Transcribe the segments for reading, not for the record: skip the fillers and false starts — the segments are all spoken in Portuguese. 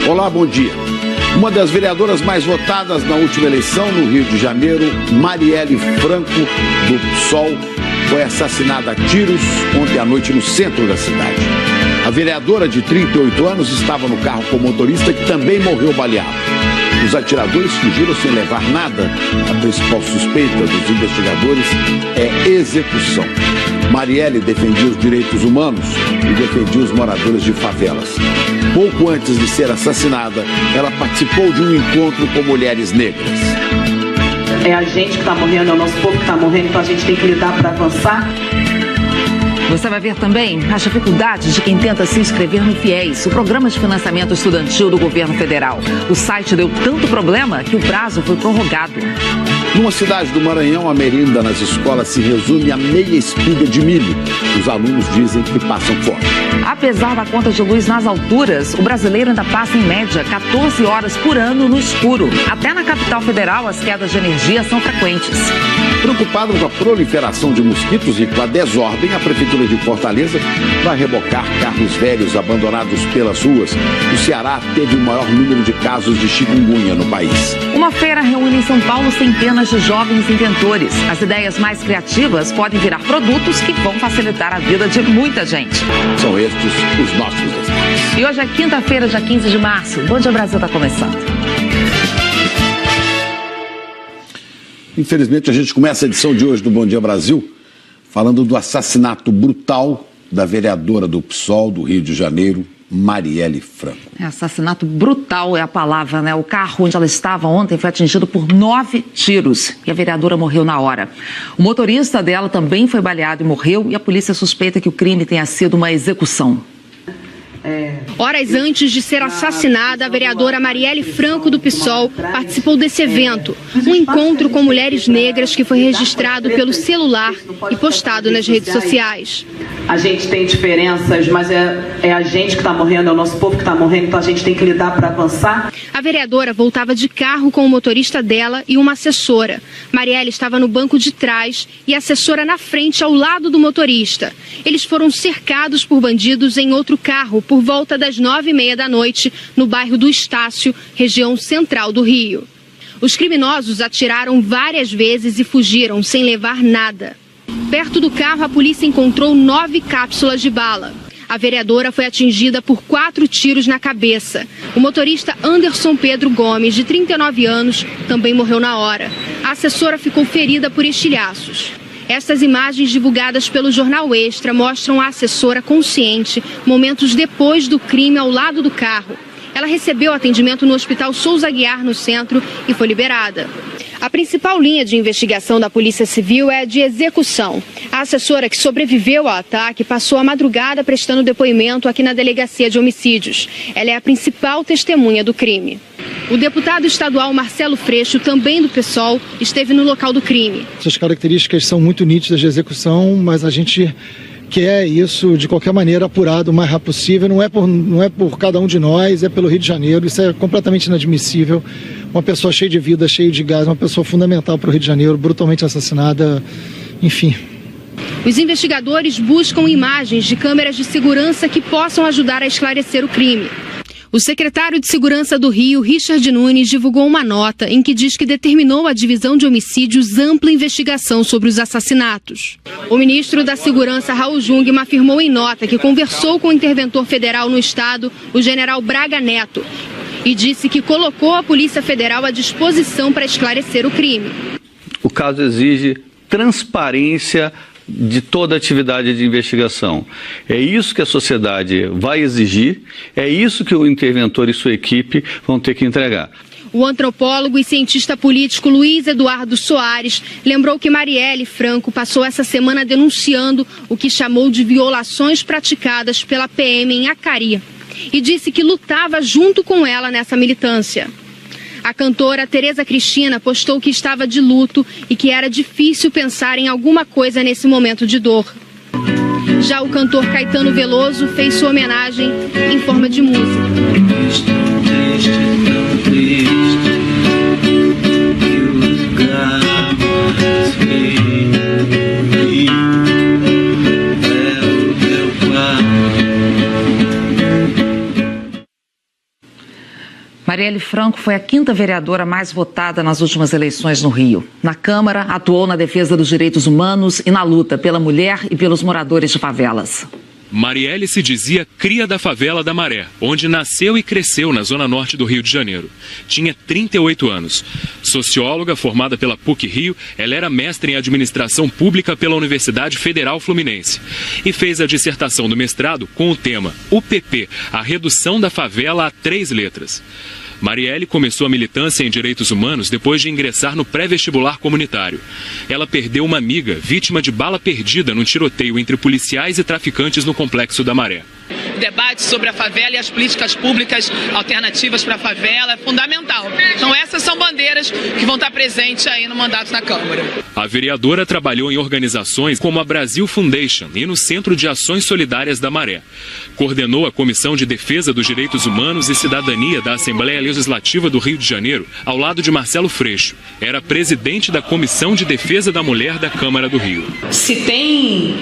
Olá, bom dia. Uma das vereadoras mais votadas na última eleição no Rio de Janeiro, Marielle Franco, do PSOL, foi assassinada a tiros ontem à noite no centro da cidade. A vereadora de 38 anos estava no carro com o motorista, que também morreu baleado. Os atiradores fugiram sem levar nada. A principal suspeita dos investigadores é execução. Marielle defendia os direitos humanos e defendia os moradores de favelas. Pouco antes de ser assassinada, ela participou de um encontro com mulheres negras. É a gente que está morrendo, é o nosso povo que está morrendo, então a gente tem que lutar para avançar. Você vai ver também as dificuldades de quem tenta se inscrever no FIES, o Programa de Financiamento Estudantil do Governo Federal. O site deu tanto problema que o prazo foi prorrogado. Numa cidade do Maranhão, a merenda nas escolas se resume a meia espiga de milho. Os alunos dizem que passam fome. Apesar da conta de luz nas alturas, o brasileiro ainda passa em média 14 horas por ano no escuro. Até na capital federal, as quedas de energia são frequentes. Preocupado com a proliferação de mosquitos e com a desordem, a Prefeitura de Fortaleza vai rebocar carros velhos abandonados pelas ruas. O Ceará teve o maior número de casos de chikungunya no país. Uma feira reúne em São Paulo centenas de jovens inventores. As ideias mais criativas podem virar produtos que vão facilitar a vida de muita gente. São estes os nossos destaques. E hoje é quinta-feira, dia 15 de março. Bom Dia Brasil está começando. Infelizmente, a gente começa a edição de hoje do Bom Dia Brasil falando do assassinato brutal da vereadora do PSOL do Rio de Janeiro, Marielle Franco. Assassinato brutal é a palavra, né? O carro onde ela estava ontem foi atingido por 9 tiros e a vereadora morreu na hora. O motorista dela também foi baleado e morreu, e a polícia suspeita que o crime tenha sido uma execução. Horas antes de ser assassinada, a vereadora Marielle Franco, do PSOL, participou desse evento, um encontro com mulheres negras que foi registrado pelo celular e postado nas redes sociais. A gente tem diferenças, mas é a gente que está morrendo, é o nosso povo que está morrendo, então a gente tem que lidar para avançar. A vereadora voltava de carro com o motorista dela e uma assessora. Marielle estava no banco de trás e a assessora na frente, ao lado do motorista. Eles foram cercados por bandidos em outro carro por volta das 9h30 da noite, no bairro do Estácio, região central do Rio. Os criminosos atiraram várias vezes e fugiram sem levar nada. Perto do carro, a polícia encontrou 9 cápsulas de bala. A vereadora foi atingida por 4 tiros na cabeça. O motorista Anderson Pedro Gomes, de 39 anos, também morreu na hora. A assessora ficou ferida por estilhaços. Estas imagens divulgadas pelo Jornal Extra mostram a assessora consciente momentos depois do crime ao lado do carro. Ela recebeu atendimento no Hospital Souza Aguiar, no centro, e foi liberada. A principal linha de investigação da Polícia Civil é a de execução. A assessora que sobreviveu ao ataque passou a madrugada prestando depoimento aqui na Delegacia de Homicídios. Ela é a principal testemunha do crime. O deputado estadual Marcelo Freixo, também do PSOL, esteve no local do crime. Essas características são muito nítidas de execução, mas a gente quer isso de qualquer maneira apurado o mais rápido possível. Não é por cada um de nós, é pelo Rio de Janeiro. Isso é completamente inadmissível. Uma pessoa cheia de vida, cheia de gás, uma pessoa fundamental para o Rio de Janeiro, brutalmente assassinada, enfim. Os investigadores buscam imagens de câmeras de segurança que possam ajudar a esclarecer o crime. O secretário de Segurança do Rio, Richard Nunes, divulgou uma nota em que diz que determinou à Divisão de Homicídios ampla investigação sobre os assassinatos. O ministro da Segurança, Raul Jungmann, afirmou em nota que conversou com o interventor federal no estado, o general Braga Neto, e disse que colocou a Polícia Federal à disposição para esclarecer o crime. O caso exige transparência de toda a atividade de investigação. É isso que a sociedade vai exigir, é isso que o interventor e sua equipe vão ter que entregar. O antropólogo e cientista político Luiz Eduardo Soares lembrou que Marielle Franco passou essa semana denunciando o que chamou de violações praticadas pela PM em Acari e disse que lutava junto com ela nessa militância. A cantora Tereza Cristina postou que estava de luto e que era difícil pensar em alguma coisa nesse momento de dor. Já o cantor Caetano Veloso fez sua homenagem em forma de música. Marielle Franco foi a 5ª vereadora mais votada nas últimas eleições no Rio. Na Câmara, atuou na defesa dos direitos humanos e na luta pela mulher e pelos moradores de favelas. Marielle se dizia cria da favela da Maré, onde nasceu e cresceu na zona norte do Rio de Janeiro. Tinha 38 anos. Socióloga formada pela PUC-Rio, ela era mestre em administração pública pela Universidade Federal Fluminense. E fez a dissertação do mestrado com o tema UPP, a redução da favela a 3 letras. Marielle começou a militância em direitos humanos depois de ingressar no pré-vestibular comunitário. Ela perdeu uma amiga, vítima de bala perdida num tiroteio entre policiais e traficantes no Complexo da Maré. O debate sobre a favela e as políticas públicas alternativas para a favela é fundamental. Então essas são bandeiras que vão estar presentes aí no mandato na Câmara. A vereadora trabalhou em organizações como a Brasil Foundation e no Centro de Ações Solidárias da Maré. Coordenou a Comissão de Defesa dos Direitos Humanos e Cidadania da Assembleia Legislativa do Rio de Janeiro, ao lado de Marcelo Freixo. Era presidente da Comissão de Defesa da Mulher da Câmara do Rio. Se tem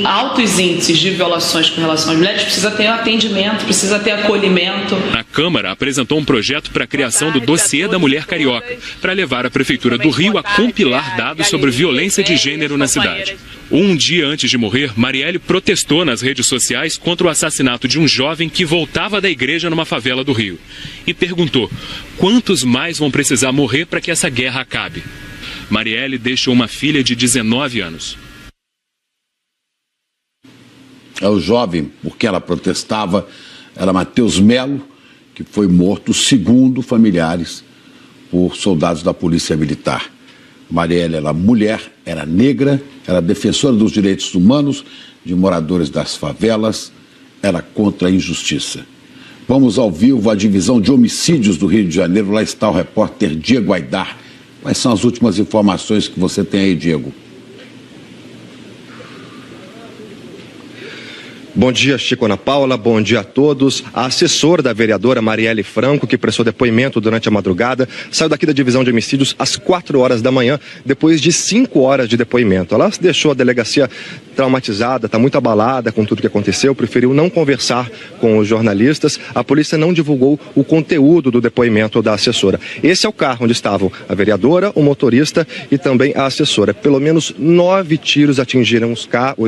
altos índices de violações com relação às mulheres, precisa ter atendimento, precisa ter acolhimento. Na Câmara, apresentou um projeto para a criação do Dossiê da Mulher Carioca, para levar a Prefeitura do Rio a compilar dados sobre violência de gênero na cidade. Um dia antes de morrer, Marielle protestou nas redes sociais contra o assassinato de um jovem que voltava da igreja numa favela do Rio. E perguntou: quantos mais vão precisar morrer para que essa guerra acabe? Marielle deixou uma filha de 19 anos. É o jovem, porque ela protestava, era Matheus Melo, que foi morto, segundo familiares, por soldados da Polícia Militar. Marielle era mulher, era negra, era defensora dos direitos humanos, de moradores das favelas, era contra a injustiça. Vamos ao vivo à divisão de homicídios do Rio de Janeiro, lá está o repórter Diego Aidar. Quais são as últimas informações que você tem aí, Diego? Bom dia, Chico, Ana Paula, bom dia a todos. A assessora da vereadora Marielle Franco, que prestou depoimento durante a madrugada, saiu daqui da divisão de homicídios às 4 horas da manhã, depois de 5 horas de depoimento. Ela deixou a delegacia traumatizada, está muito abalada com tudo que aconteceu, preferiu não conversar com os jornalistas. A polícia não divulgou o conteúdo do depoimento da assessora. Esse é o carro onde estavam a vereadora, o motorista e também a assessora. Pelo menos 9 tiros atingiram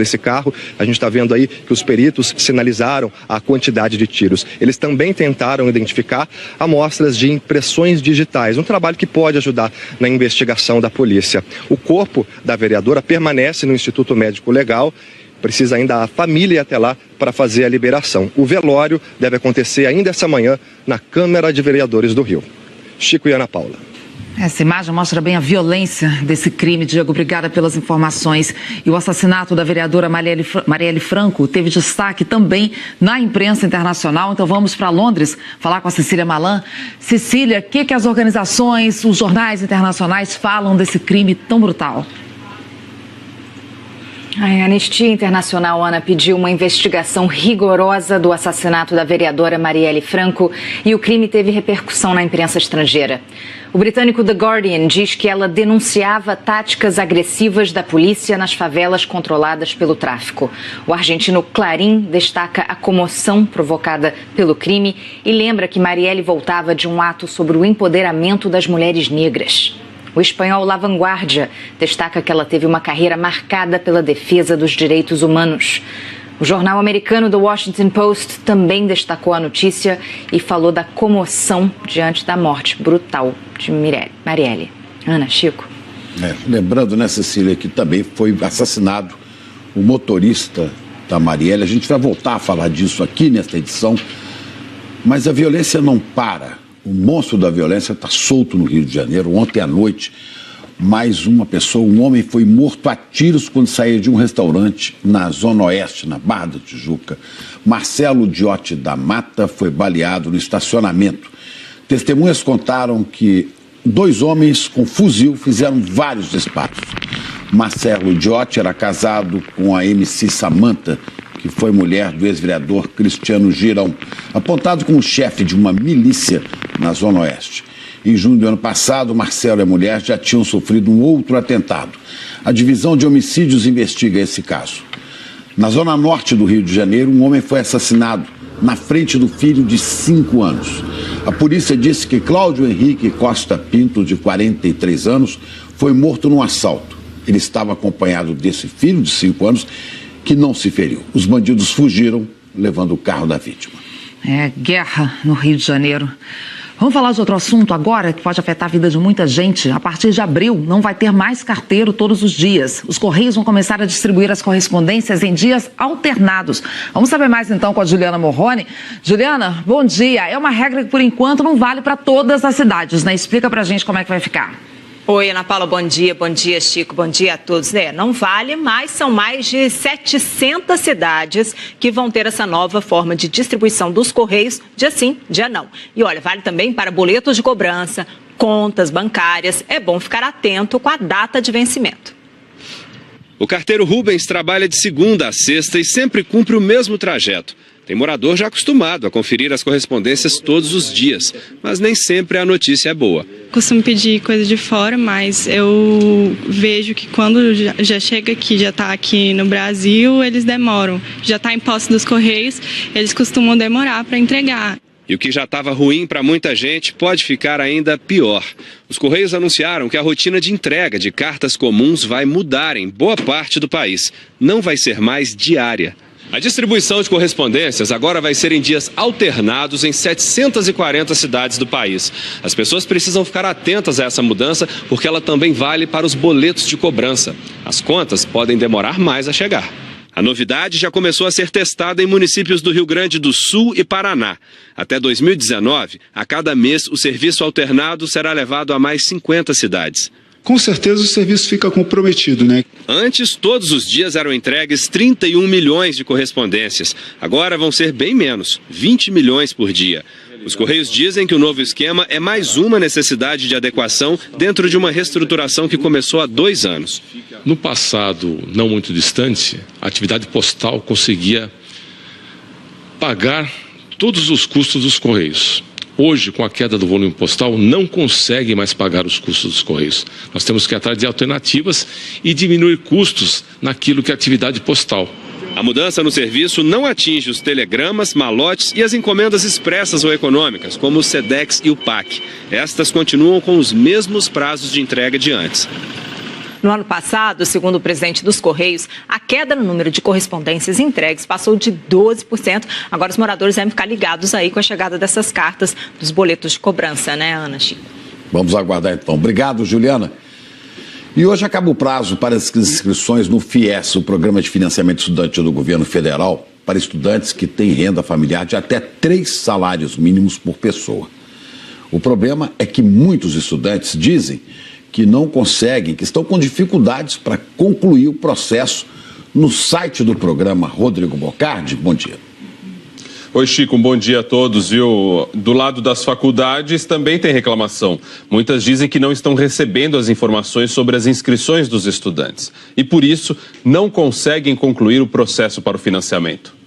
esse carro. A gente está vendo aí que os peritos sinalizaram a quantidade de tiros. Eles também tentaram identificar amostras de impressões digitais, um trabalho que pode ajudar na investigação da polícia. O corpo da vereadora permanece no Instituto Médico Legal. Precisa ainda a família ir até lá para fazer a liberação. O velório deve acontecer ainda essa manhã na Câmara de Vereadores do Rio. Chico e Ana Paula. Essa imagem mostra bem a violência desse crime, Diego. Obrigada pelas informações. E o assassinato da vereadora Marielle Franco teve destaque também na imprensa internacional. Então vamos para Londres falar com a Cecília Malan. Cecília, o que as organizações, os jornais internacionais falam desse crime tão brutal? A Anistia Internacional, Ana, pediu uma investigação rigorosa do assassinato da vereadora Marielle Franco e o crime teve repercussão na imprensa estrangeira. O britânico The Guardian diz que ela denunciava táticas agressivas da polícia nas favelas controladas pelo tráfico. O argentino Clarín destaca a comoção provocada pelo crime e lembra que Marielle voltava de um ato sobre o empoderamento das mulheres negras. O espanhol La Vanguardia destaca que ela teve uma carreira marcada pela defesa dos direitos humanos. O jornal americano The Washington Post também destacou a notícia e falou da comoção diante da morte brutal de Marielle. Ana, Chico. Lembrando, né, Cecília, que também foi assassinado o motorista da Marielle. A gente vai voltar a falar disso aqui nesta edição, mas a violência não para. O monstro da violência está solto no Rio de Janeiro. Ontem à noite, mais uma pessoa, um homem, foi morto a tiros quando saía de um restaurante na Zona Oeste, na Barra da Tijuca. Marcelo Diotti da Mata foi baleado no estacionamento. Testemunhas contaram que 2 homens com fuzil fizeram vários disparos. Marcelo Diotti era casado com a MC Samanta, que foi mulher do ex-vereador Cristiano Girão, apontado como chefe de uma milícia na Zona Oeste. Em junho do ano passado, Marcelo e a mulher já tinham sofrido um outro atentado. A divisão de homicídios investiga esse caso. Na Zona Norte do Rio de Janeiro, um homem foi assassinado na frente do filho de 5 anos. A polícia disse que Cláudio Henrique Costa Pinto, de 43 anos, foi morto num assalto. Ele estava acompanhado desse filho de 5 anos que não se feriu. Os bandidos fugiram, levando o carro da vítima. Guerra no Rio de Janeiro. Vamos falar de outro assunto agora que pode afetar a vida de muita gente. A partir de abril, não vai ter mais carteiro todos os dias. Os Correios vão começar a distribuir as correspondências em dias alternados. Vamos saber mais então com a Juliana Morrone. Juliana, bom dia. É uma regra que por enquanto não vale para todas as cidades, né? Explica pra gente como é que vai ficar. Oi, Ana Paula, bom dia, Chico, bom dia a todos. Não vale, mas são mais de 700 cidades que vão ter essa nova forma de distribuição dos Correios, dia sim, dia não. E olha, vale também para boletos de cobrança, contas bancárias, é bom ficar atento com a data de vencimento. O carteiro Rubens trabalha de segunda a sexta e sempre cumpre o mesmo trajeto. Tem morador já acostumado a conferir as correspondências todos os dias, mas nem sempre a notícia é boa. Costumo pedir coisa de fora, mas eu vejo que quando já chega aqui, já está aqui no Brasil, eles demoram. Já está em posse dos Correios, eles costumam demorar para entregar. E o que já estava ruim para muita gente pode ficar ainda pior. Os Correios anunciaram que a rotina de entrega de cartas comuns vai mudar em boa parte do país. Não vai ser mais diária. A distribuição de correspondências agora vai ser em dias alternados em 740 cidades do país. As pessoas precisam ficar atentas a essa mudança porque ela também vale para os boletos de cobrança. As contas podem demorar mais a chegar. A novidade já começou a ser testada em municípios do Rio Grande do Sul e Paraná. Até 2019, a cada mês, o serviço alternado será levado a mais 50 cidades. Com certeza o serviço fica comprometido, né? Antes, todos os dias eram entregues 31 milhões de correspondências. Agora vão ser bem menos, 20 milhões por dia. Os Correios dizem que o novo esquema é mais uma necessidade de adequação dentro de uma reestruturação que começou há 2 anos. No passado, não muito distante, a atividade postal conseguia pagar todos os custos dos Correios. Hoje, com a queda do volume postal, não consegue mais pagar os custos dos Correios. Nós temos que ir atrás de alternativas e diminuir custos naquilo que é atividade postal. A mudança no serviço não atinge os telegramas, malotes e as encomendas expressas ou econômicas, como o SEDEX e o PAC. Estas continuam com os mesmos prazos de entrega de antes. No ano passado, segundo o presidente dos Correios, a queda no número de correspondências entregues passou de 12%. Agora os moradores devem ficar ligados aí com a chegada dessas cartas dos boletos de cobrança, né, Ana Chico? Vamos aguardar então. Obrigado, Juliana. E hoje acaba o prazo para as inscrições no FIES, o Programa de Financiamento Estudantil do Governo Federal, para estudantes que têm renda familiar de até 3 salários mínimos por pessoa. O problema é que muitos estudantes dizem que não conseguem, que estão com dificuldades para concluir o processo. No site do programa, Rodrigo Bocardi, bom dia. Oi, Chico, um bom dia a todos, viu? Do lado das faculdades também tem reclamação. Muitas dizem que não estão recebendo as informações sobre as inscrições dos estudantes e, por isso, não conseguem concluir o processo para o financiamento.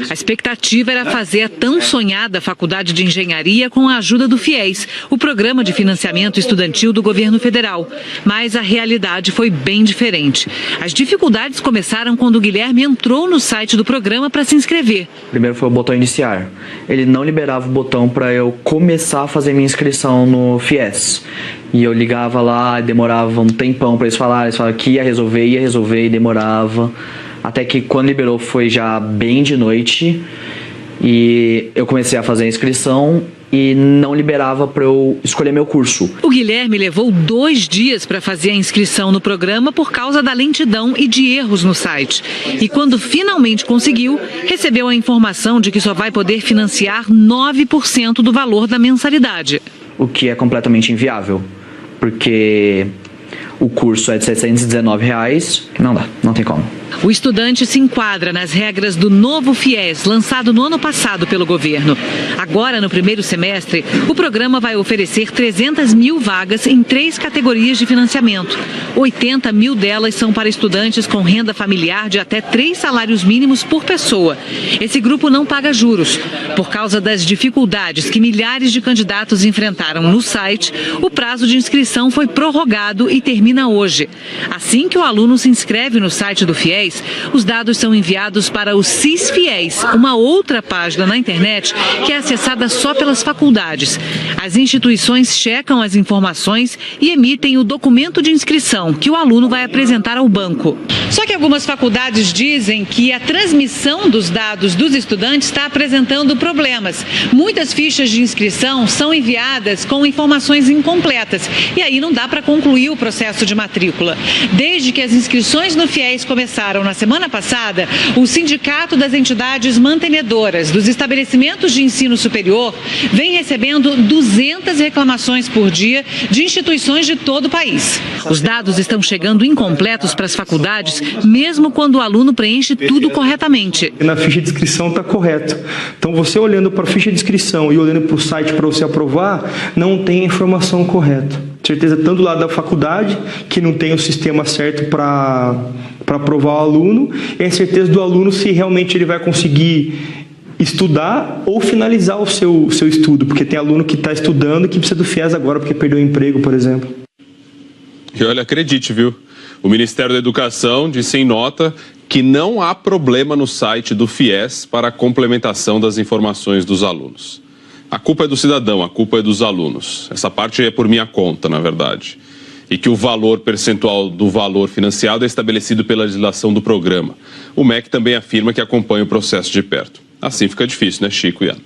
A expectativa era fazer a tão sonhada faculdade de engenharia com a ajuda do FIES, o Programa de Financiamento Estudantil do Governo Federal. Mas a realidade foi bem diferente. As dificuldades começaram quando o Guilherme entrou no site do programa para se inscrever. Primeiro foi o botão iniciar. Ele não liberava o botão para eu começar a fazer minha inscrição no FIES. E eu ligava lá, demorava um tempão para eles falavam que ia resolver e demorava. Até que quando liberou foi já bem de noite e eu comecei a fazer a inscrição e não liberava para eu escolher meu curso. O Guilherme levou 2 dias para fazer a inscrição no programa por causa da lentidão e de erros no site. E quando finalmente conseguiu, recebeu a informação de que só vai poder financiar 9% do valor da mensalidade. O que é completamente inviável, porque o curso é de R$ 619, não dá, não tem como. O estudante se enquadra nas regras do novo FIES, lançado no ano passado pelo governo. Agora, no primeiro semestre, o programa vai oferecer 300 mil vagas em 3 categorias de financiamento. 80 mil delas são para estudantes com renda familiar de até 3 salários mínimos por pessoa. Esse grupo não paga juros. Por causa das dificuldades que milhares de candidatos enfrentaram no site, o prazo de inscrição foi prorrogado e termina hoje. Assim que o aluno se inscreve no site do FIES, FIES, os dados são enviados para o CIS-FIES, uma outra página na internet que é acessada só pelas faculdades. As instituições checam as informações e emitem o documento de inscrição que o aluno vai apresentar ao banco. Só que algumas faculdades dizem que a transmissão dos dados dos estudantes está apresentando problemas. Muitas fichas de inscrição são enviadas com informações incompletas e aí não dá para concluir o processo de matrícula. Desde que as inscrições no FIES começaram na semana passada, o Sindicato das Entidades Mantenedoras dos Estabelecimentos de Ensino Superior vem recebendo 200 reclamações por dia de instituições de todo o país. Os dados estão chegando incompletos para as faculdades, mesmo quando o aluno preenche tudo corretamente. Na ficha de inscrição está correto. Então, você olhando para a ficha de inscrição e olhando para o site para você aprovar, não tem a informação correta. Certeza, tanto do lado da faculdade, que não tem o sistema certo para aprovar o aluno, e a certeza do aluno se realmente ele vai conseguir estudar ou finalizar o seu estudo, porque tem aluno que está estudando e que precisa do FIES agora porque perdeu o emprego, por exemplo. E olha, acredite, viu? O Ministério da Educação disse em nota que não há problema no site do FIES para a complementação das informações dos alunos. A culpa é do cidadão, a culpa é dos alunos. Essa parte é por minha conta, na verdade. E que o valor percentual do valor financiado é estabelecido pela legislação do programa. O MEC também afirma que acompanha o processo de perto. Assim fica difícil, né, Chico e Ana?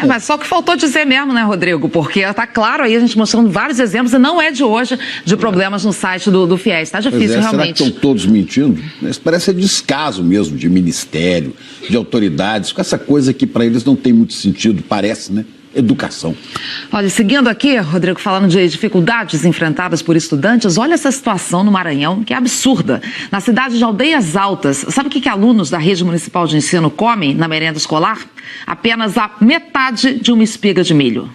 Mas só o que faltou dizer mesmo, né, Rodrigo? Porque está claro aí, a gente mostrando vários exemplos, e não é de hoje, de problemas no site do FIES. Está difícil, realmente. Será que estão todos mentindo? Isso parece descaso mesmo de ministério, de autoridades, com essa coisa que para eles não tem muito sentido, parece, né? Educação. Olha, seguindo aqui, Rodrigo, falando de dificuldades enfrentadas por estudantes, olha essa situação no Maranhão, que é absurda. Na cidade de Aldeias Altas, sabe o que alunos da rede municipal de ensino comem na merenda escolar? Apenas a metade de uma espiga de milho.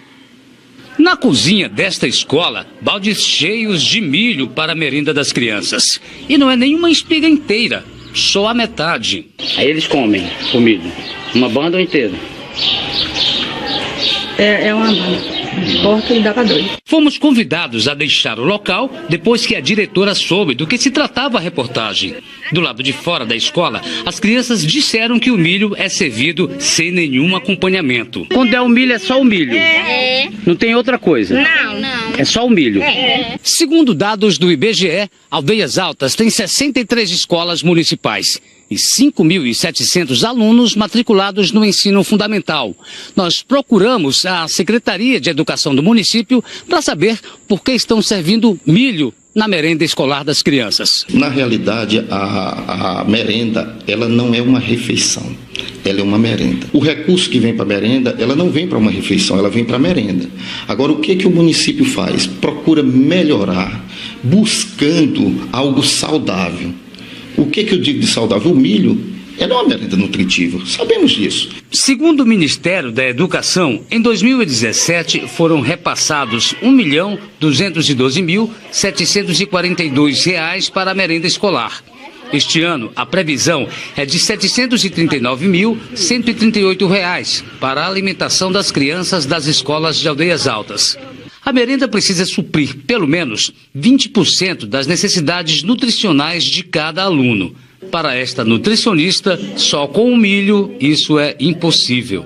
Na cozinha desta escola, baldes cheios de milho para a merenda das crianças. E não é nenhuma espiga inteira, só a metade. Aí eles comem o milho, uma banda inteira. É uma porta e dá para dois. Fomos convidados a deixar o local depois que a diretora soube do que se tratava a reportagem. Do lado de fora da escola, as crianças disseram que o milho é servido sem nenhum acompanhamento. Quando é o milho, é só o milho. Não tem outra coisa. Não. É só o milho. Segundo dados do IBGE, Aldeias Altas tem 63 escolas municipais e 5.700 alunos matriculados no ensino fundamental. Nós procuramos a Secretaria de Educação do município para saber por que estão servindo milho na merenda escolar das crianças. Na realidade, a merenda, ela não é uma refeição, ela é uma merenda. O recurso que vem para a merenda, ela não vem para uma refeição, ela vem para a merenda. Agora, o que o município faz? Procura melhorar, buscando algo saudável. O que eu digo de saudável? O milho é uma merenda nutritiva, sabemos disso. Segundo o Ministério da Educação, em 2017 foram repassados R$ 1.212.742 para a merenda escolar. Este ano, a previsão é de R$ 739.138 para a alimentação das crianças das escolas de Aldeias Altas. A merenda precisa suprir, pelo menos, 20% das necessidades nutricionais de cada aluno. Para esta nutricionista, só com o milho isso é impossível.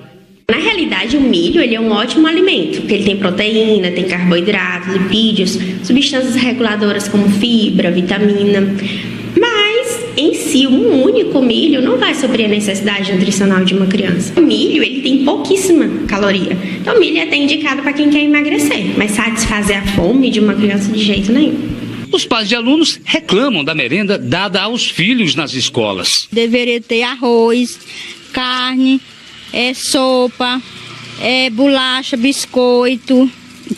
Na realidade, o milho ele é um ótimo alimento, porque ele tem proteína, tem carboidratos, lipídios, substâncias reguladoras como fibra, vitamina. Mas, em si, um único milho não vai suprir a necessidade nutricional de uma criança. O milho ele tem pouquíssima caloria. Então, o milho é até indicado para quem quer emagrecer, mas satisfazer a fome de uma criança de jeito nenhum. Os pais de alunos reclamam da merenda dada aos filhos nas escolas. Deveria ter arroz, carne, sopa, bolacha, biscoito,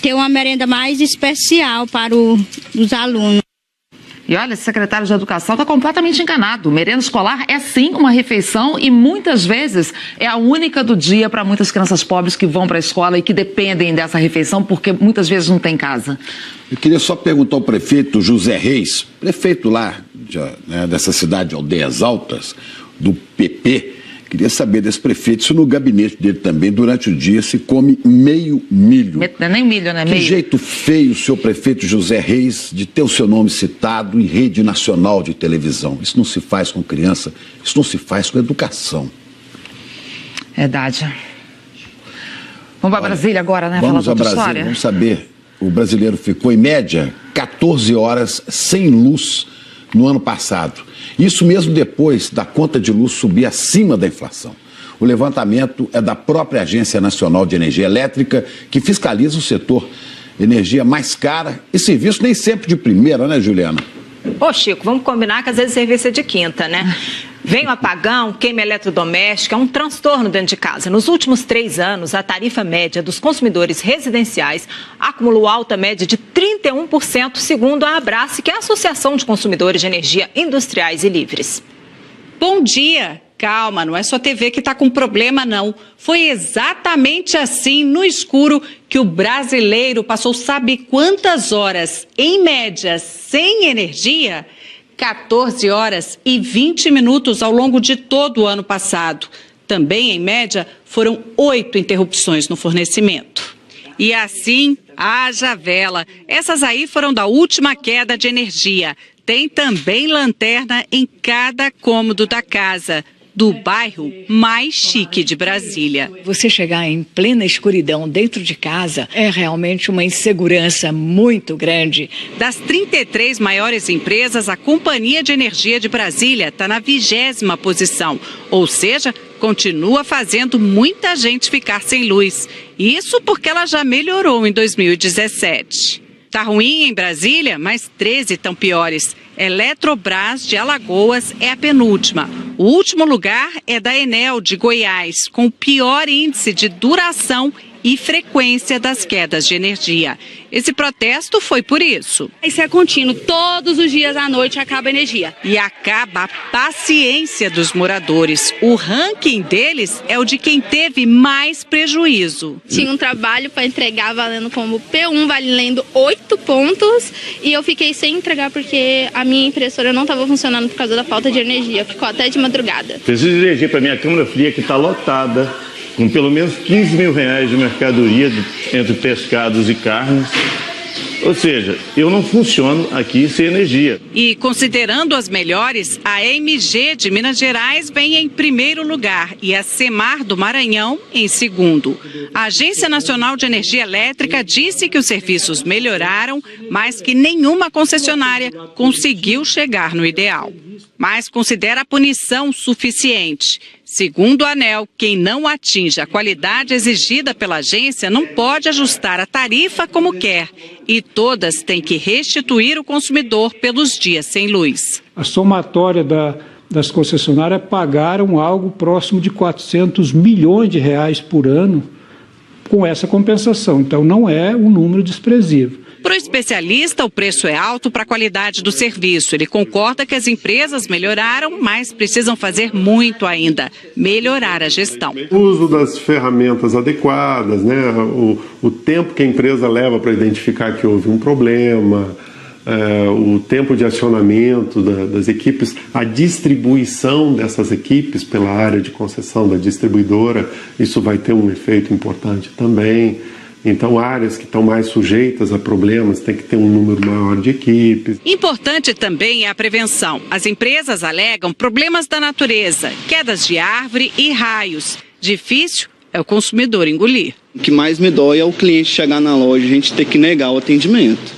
ter uma merenda mais especial para os alunos. E olha, esse secretário de Educação está completamente enganado. Merenda escolar é sim uma refeição e muitas vezes é a única do dia para muitas crianças pobres que vão para a escola e que dependem dessa refeição porque muitas vezes não tem casa. Eu queria só perguntar ao prefeito José Reis, prefeito lá dessa cidade de Aldeias Altas, do PP, Queria saber desse prefeito se no gabinete dele também, durante o dia, se come meio milho. Não é nem milho, né? Que Meio. jeito feio, senhor prefeito José Reis, de ter o seu nome citado em rede nacional de televisão. Isso não se faz com criança, isso não se faz com educação. Verdade. Vamos para Brasília agora, né? Vamos Falar a outra Brasília, história. vamos saber. O brasileiro ficou, em média, 14 horas sem luz no ano passado. Isso mesmo depois da conta de luz subir acima da inflação. O levantamento é da própria Agência Nacional de Energia Elétrica, que fiscaliza o setor energia mais cara e serviço nem sempre de primeira, né, Juliana? Ô, Chico, vamos combinar que às vezes o serviço é de quinta, né? Vem o apagão, queima eletrodoméstico, é um transtorno dentro de casa. Nos últimos 3 anos, a tarifa média dos consumidores residenciais acumulou alta média de 31%, segundo a Abrace, que é a Associação de Consumidores de Energia Industriais e Livres. Bom dia! Calma, não é só a TV que está com problema, não. Foi exatamente assim, no escuro, que o brasileiro passou sabe quantas horas, em média, sem energia? 14 horas e 20 minutos ao longo de todo o ano passado. Também, em média, foram 8 interrupções no fornecimento. E assim, haja vela. Essas aí foram da última queda de energia. Tem também lanterna em cada cômodo da casa, do bairro mais chique de Brasília. Você chegar em plena escuridão dentro de casa é realmente uma insegurança muito grande. Das 33 maiores empresas, a Companhia de Energia de Brasília está na 20ª posição, ou seja, continua fazendo muita gente ficar sem luz. Isso porque ela já melhorou em 2017. Tá ruim em Brasília, mas 13 estão piores. Eletrobras de Alagoas é a penúltima. O último lugar é da Enel de Goiás, com o pior índice de duração e frequência das quedas de energia. Esse protesto foi por isso. Isso é contínuo, todos os dias à noite acaba a energia. E acaba a paciência dos moradores. O ranking deles é o de quem teve mais prejuízo. Tinha um trabalho para entregar valendo como P1, valendo 8 pontos, e eu fiquei sem entregar porque a minha impressora não estava funcionando por causa da falta de energia. Ficou até de madrugada. Preciso de energia para minha câmara fria que está lotada, com pelo menos R$15 mil de mercadoria entre pescados e carnes. Ou seja, eu não funciono aqui sem energia. E considerando as melhores, a EMG de Minas Gerais vem em primeiro lugar e a Semar do Maranhão em segundo. A Agência Nacional de Energia Elétrica disse que os serviços melhoraram, mas que nenhuma concessionária conseguiu chegar no ideal. Mas considera a punição suficiente. Segundo a ANEEL, quem não atinge a qualidade exigida pela agência não pode ajustar a tarifa como quer. E todas têm que restituir o consumidor pelos dias sem luz. A somatória das concessionárias pagaram algo próximo de R$400 milhões por ano com essa compensação. Então não é um número desprezível. Para o especialista, o preço é alto para a qualidade do serviço. Ele concorda que as empresas melhoraram, mas precisam fazer muito ainda, melhorar a gestão. O uso das ferramentas adequadas, né? O tempo que a empresa leva para identificar que houve um problema, o tempo de acionamento das equipes, a distribuição dessas equipes pela área de concessão da distribuidora, isso vai ter um efeito importante também. Então, áreas que estão mais sujeitas a problemas tem que ter um número maior de equipes. Importante também é a prevenção. As empresas alegam problemas da natureza, quedas de árvore e raios. Difícil é o consumidor engolir. O que mais me dói é o cliente chegar na loja e a gente ter que negar o atendimento.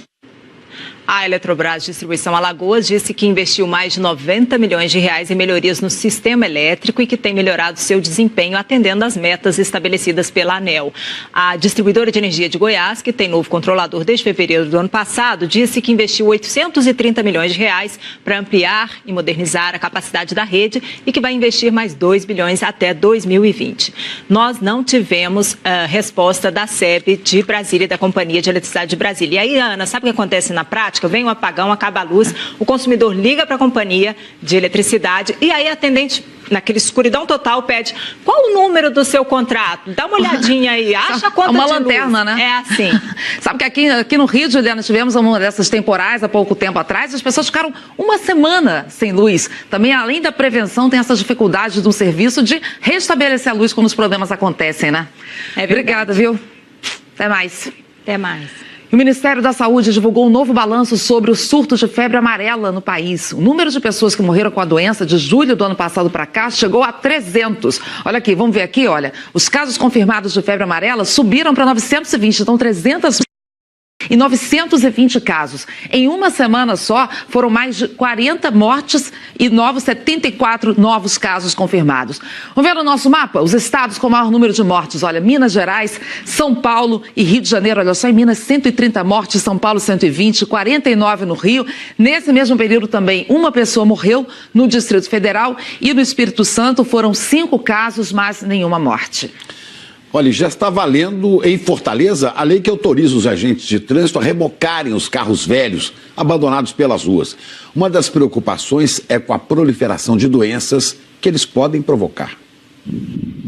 A Eletrobras Distribuição Alagoas disse que investiu mais de R$90 milhões em melhorias no sistema elétrico e que tem melhorado seu desempenho atendendo às metas estabelecidas pela ANEEL. A distribuidora de energia de Goiás, que tem novo controlador desde fevereiro do ano passado, disse que investiu R$830 milhões para ampliar e modernizar a capacidade da rede e que vai investir mais R$2 bilhões até 2020. Nós não tivemos resposta da SEB de Brasília, da Companhia de Eletricidade de Brasília. E aí, Ana, sabe o que acontece na prática? Vem um apagão, acaba a luz, o consumidor liga para a companhia de eletricidade e aí a atendente naquele escuridão total, pede qual o número do seu contrato? Dá uma olhadinha aí, acha a conta uma de lanterna, luz. né? É assim. Sabe que aqui no Rio, Juliana, tivemos uma dessas temporais há pouco tempo atrás, as pessoas ficaram uma semana sem luz. Também, além da prevenção, tem essas dificuldades do serviço de restabelecer a luz quando os problemas acontecem, né? Obrigada, viu? Até mais. Até mais. O Ministério da Saúde divulgou um novo balanço sobre o surto de febre amarela no país. O número de pessoas que morreram com a doença de julho do ano passado para cá chegou a 300. Olha aqui, vamos ver aqui, olha. Os casos confirmados de febre amarela subiram para 920, então 300 e 920 casos. Em uma semana só, foram mais de 40 mortes e 74 novos casos confirmados. Vamos ver no nosso mapa os estados com o maior número de mortes. Olha, Minas Gerais, São Paulo e Rio de Janeiro. Olha só, em Minas, 130 mortes, São Paulo, 120, 49 no Rio. Nesse mesmo período também, uma pessoa morreu no Distrito Federal e no Espírito Santo foram 5 casos, mas nenhuma morte. Olha, já está valendo em Fortaleza a lei que autoriza os agentes de trânsito a rebocarem os carros velhos abandonados pelas ruas. Uma das preocupações é com a proliferação de doenças que eles podem provocar.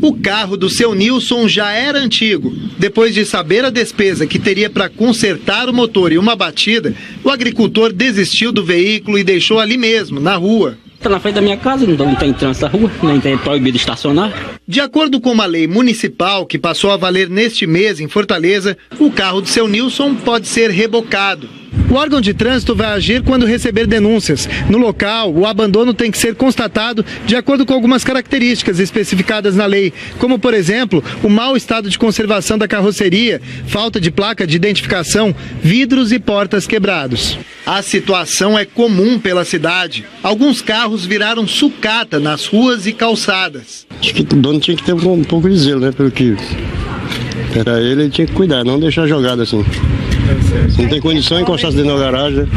O carro do seu Nilson já era antigo. Depois de saber a despesa que teria para consertar o motor e uma batida, o agricultor desistiu do veículo e deixou ali mesmo, na rua. Está na frente da minha casa, não tem trânsito na rua, nem tem proibido estacionar. De acordo com uma lei municipal que passou a valer neste mês em Fortaleza, o carro do seu Nilson pode ser rebocado. O órgão de trânsito vai agir quando receber denúncias. No local, o abandono tem que ser constatado de acordo com algumas características especificadas na lei, como, por exemplo, o mau estado de conservação da carroceria, falta de placa de identificação, vidros e portas quebrados. A situação é comum pela cidade. Alguns carros viraram sucata nas ruas e calçadas. Acho que o dono tinha que ter um pouco de zelo, né? Pelo que era ele tinha que cuidar, não deixar jogado assim. Não tem condição de encostar dentro da garagem.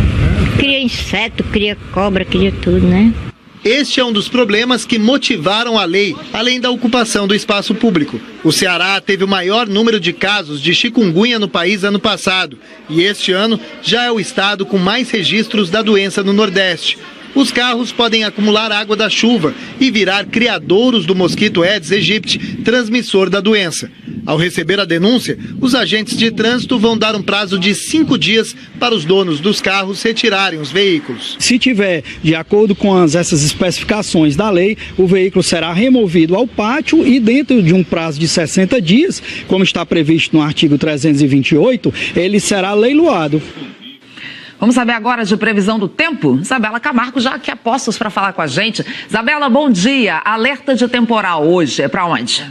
Cria inseto, cria cobra, cria tudo, né? Este é um dos problemas que motivaram a lei, além da ocupação do espaço público. O Ceará teve o maior número de casos de chikungunya no país ano passado. E este ano já é o estado com mais registros da doença no Nordeste. Os carros podem acumular água da chuva e virar criadouros do mosquito Aedes aegypti, transmissor da doença. Ao receber a denúncia, os agentes de trânsito vão dar um prazo de 5 dias para os donos dos carros retirarem os veículos. Se tiver de acordo com essas especificações da lei, o veículo será removido ao pátio e dentro de um prazo de 60 dias, como está previsto no artigo 328, ele será leiloado. Vamos saber agora de previsão do tempo? Isabela Camargo já aqui a postos para falar com a gente. Isabela, bom dia. Alerta de temporal hoje é para onde?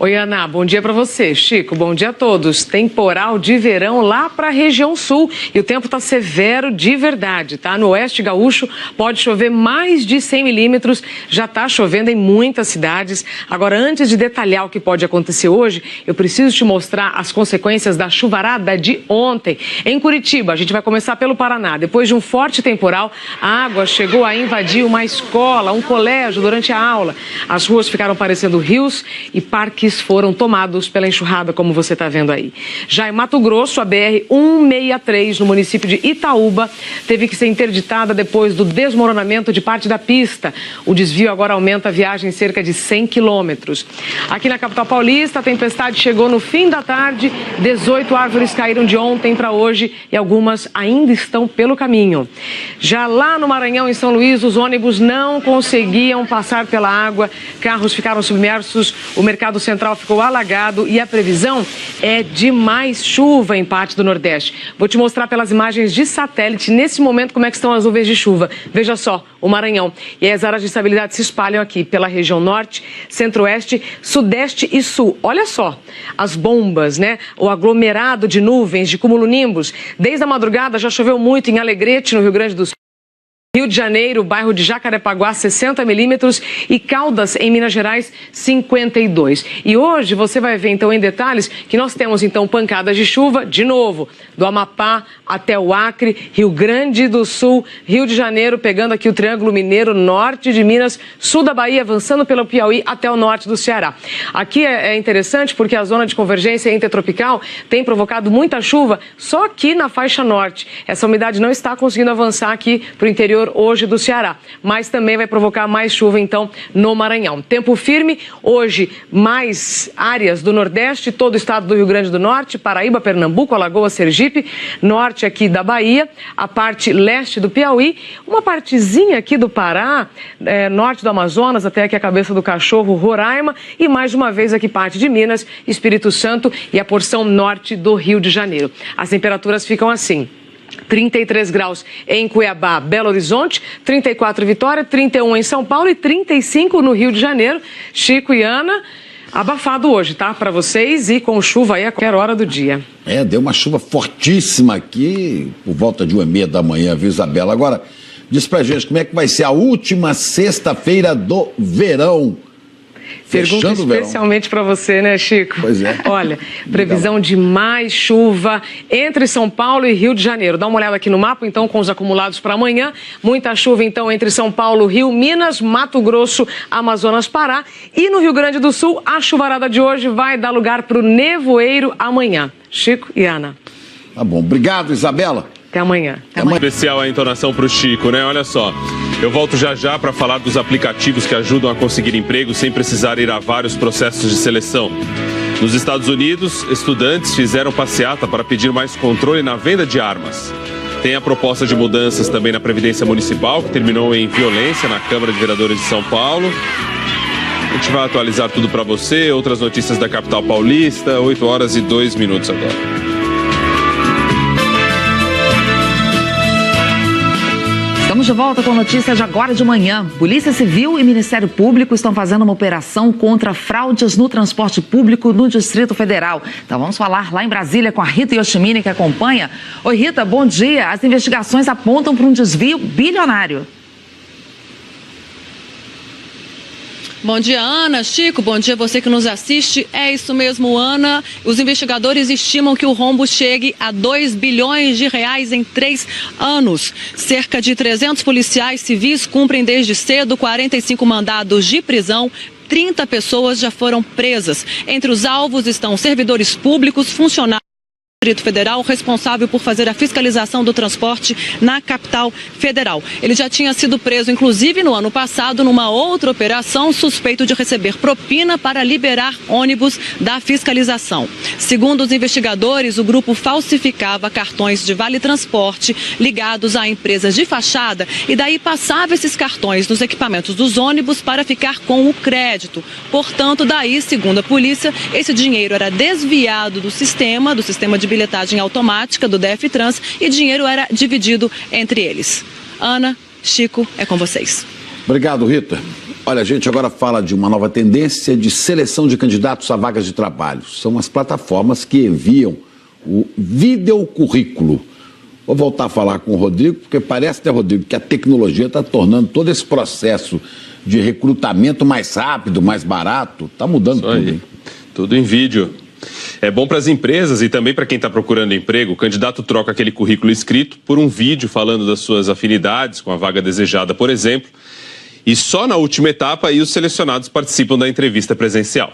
Oi, Ana, bom dia para você. Chico, bom dia a todos. Temporal de verão lá para a região sul e o tempo está severo de verdade, tá? No oeste gaúcho pode chover mais de 100 milímetros, já está chovendo em muitas cidades. Agora, antes de detalhar o que pode acontecer hoje, eu preciso te mostrar as consequências da chuvarada de ontem. Em Curitiba, a gente vai começar pelo Paraná. Depois de um forte temporal, a água chegou a invadir uma escola, um colégio durante a aula. As ruas ficaram parecendo rios e parques foram tomados pela enxurrada, como você está vendo aí. Já em Mato Grosso, a BR-163, no município de Itaúba, teve que ser interditada depois do desmoronamento de parte da pista. O desvio agora aumenta a viagem em cerca de 100 quilômetros. Aqui na capital paulista, a tempestade chegou no fim da tarde, 18 árvores caíram de ontem para hoje e algumas ainda estão pelo caminho. Já lá no Maranhão, em São Luís, os ônibus não conseguiam passar pela água, carros ficaram submersos, o mercado central ficou alagado e a previsão é de mais chuva em parte do Nordeste. Vou te mostrar pelas imagens de satélite, nesse momento, como é que estão as nuvens de chuva. Veja só, o Maranhão. E aí as áreas de estabilidade se espalham aqui pela região norte, centro-oeste, sudeste e sul. Olha só, as bombas, né? O aglomerado de nuvens, de cumulonimbus. Desde a madrugada já choveu muito em Alegrete, no Rio Grande do Sul. Rio de Janeiro, bairro de Jacarepaguá, 60 milímetros e Caldas, em Minas Gerais, 52. E hoje você vai ver, então, em detalhes, que nós temos, então, pancadas de chuva, de novo, do Amapá até o Acre, Rio Grande do Sul, Rio de Janeiro, pegando aqui o Triângulo Mineiro, norte de Minas, sul da Bahia, avançando pelo Piauí até o norte do Ceará. Aqui é interessante porque a zona de convergência intertropical tem provocado muita chuva só aqui na faixa norte. Essa umidade não está conseguindo avançar aqui para o interior interior hoje do Ceará, mas também vai provocar mais chuva, então, no Maranhão. Tempo firme, hoje, mais áreas do Nordeste, todo o estado do Rio Grande do Norte, Paraíba, Pernambuco, Alagoas, Sergipe, norte aqui da Bahia, a parte leste do Piauí, uma partezinha aqui do Pará, norte do Amazonas, até aqui a cabeça do cachorro, Roraima, e mais uma vez aqui parte de Minas, Espírito Santo e a porção norte do Rio de Janeiro. As temperaturas ficam assim: 33 graus em Cuiabá, Belo Horizonte, 34 em Vitória, 31 em São Paulo e 35 no Rio de Janeiro. Chico e Ana, abafado hoje, tá? Para vocês, e com chuva aí a qualquer hora do dia. Deu uma chuva fortíssima aqui por volta de 1h30 da manhã, viu, Isabela? Agora, diz pra gente como é que vai ser a última sexta-feira do verão. Pergunta especialmente para você, né, Chico? Pois é. Olha, previsão de mais chuva entre São Paulo e Rio de Janeiro. Dá uma olhada aqui no mapa, então, com os acumulados para amanhã. Muita chuva, então, entre São Paulo, Rio, Minas, Mato Grosso, Amazonas, Pará. E no Rio Grande do Sul, a chuvarada de hoje vai dar lugar para o nevoeiro amanhã. Chico e Ana. Tá bom. Obrigado, Isabela. Até amanhã. Especial a entonação para o Chico, né? Olha só, eu volto já para falar dos aplicativos que ajudam a conseguir emprego sem precisar ir a vários processos de seleção. Nos Estados Unidos, estudantes fizeram passeata para pedir mais controle na venda de armas. Tem a proposta de mudanças também na Previdência Municipal, que terminou em violência na Câmara de Vereadores de São Paulo. A gente vai atualizar tudo para você, outras notícias da capital paulista, 8h02 agora. Estamos de volta com notícias de agora de manhã. Polícia Civil e Ministério Público estão fazendo uma operação contra fraudes no transporte público no Distrito Federal. Então vamos falar lá em Brasília com a Rita Yoshimine, que acompanha. Oi, Rita, bom dia. As investigações apontam para um desvio bilionário. Bom dia, Ana. Chico, bom dia você que nos assiste. É isso mesmo, Ana. Os investigadores estimam que o rombo chegue a 2 bilhões de reais em 3 anos. Cerca de 300 policiais civis cumprem desde cedo 45 mandados de prisão. 30 pessoas já foram presas. Entre os alvos estão servidores públicos, funcionários do Distrito Federal, responsável por fazer a fiscalização do transporte na capital federal. Ele já tinha sido preso, inclusive, no ano passado, numa outra operação, suspeito de receber propina para liberar ônibus da fiscalização. Segundo os investigadores, o grupo falsificava cartões de vale-transporte ligados a empresas de fachada e daí passava esses cartões nos equipamentos dos ônibus para ficar com o crédito. Portanto, daí, segundo a polícia, esse dinheiro era desviado do sistema de bilhetagem automática do DFTrans e dinheiro era dividido entre eles. Ana, Chico, é com vocês. Obrigado, Rita. Olha, a gente agora fala de uma nova tendência de seleção de candidatos a vagas de trabalho. São as plataformas que enviam o videocurrículo. Vou voltar a falar com o Rodrigo, porque parece, né, Rodrigo, que a tecnologia está tornando todo esse processo de recrutamento mais rápido, mais barato. Está mudando tudo, hein? Tudo em vídeo. É bom para as empresas e também para quem está procurando emprego. O candidato troca aquele currículo escrito por um vídeo falando das suas afinidades com a vaga desejada, por exemplo. E só na última etapa aí os selecionados participam da entrevista presencial.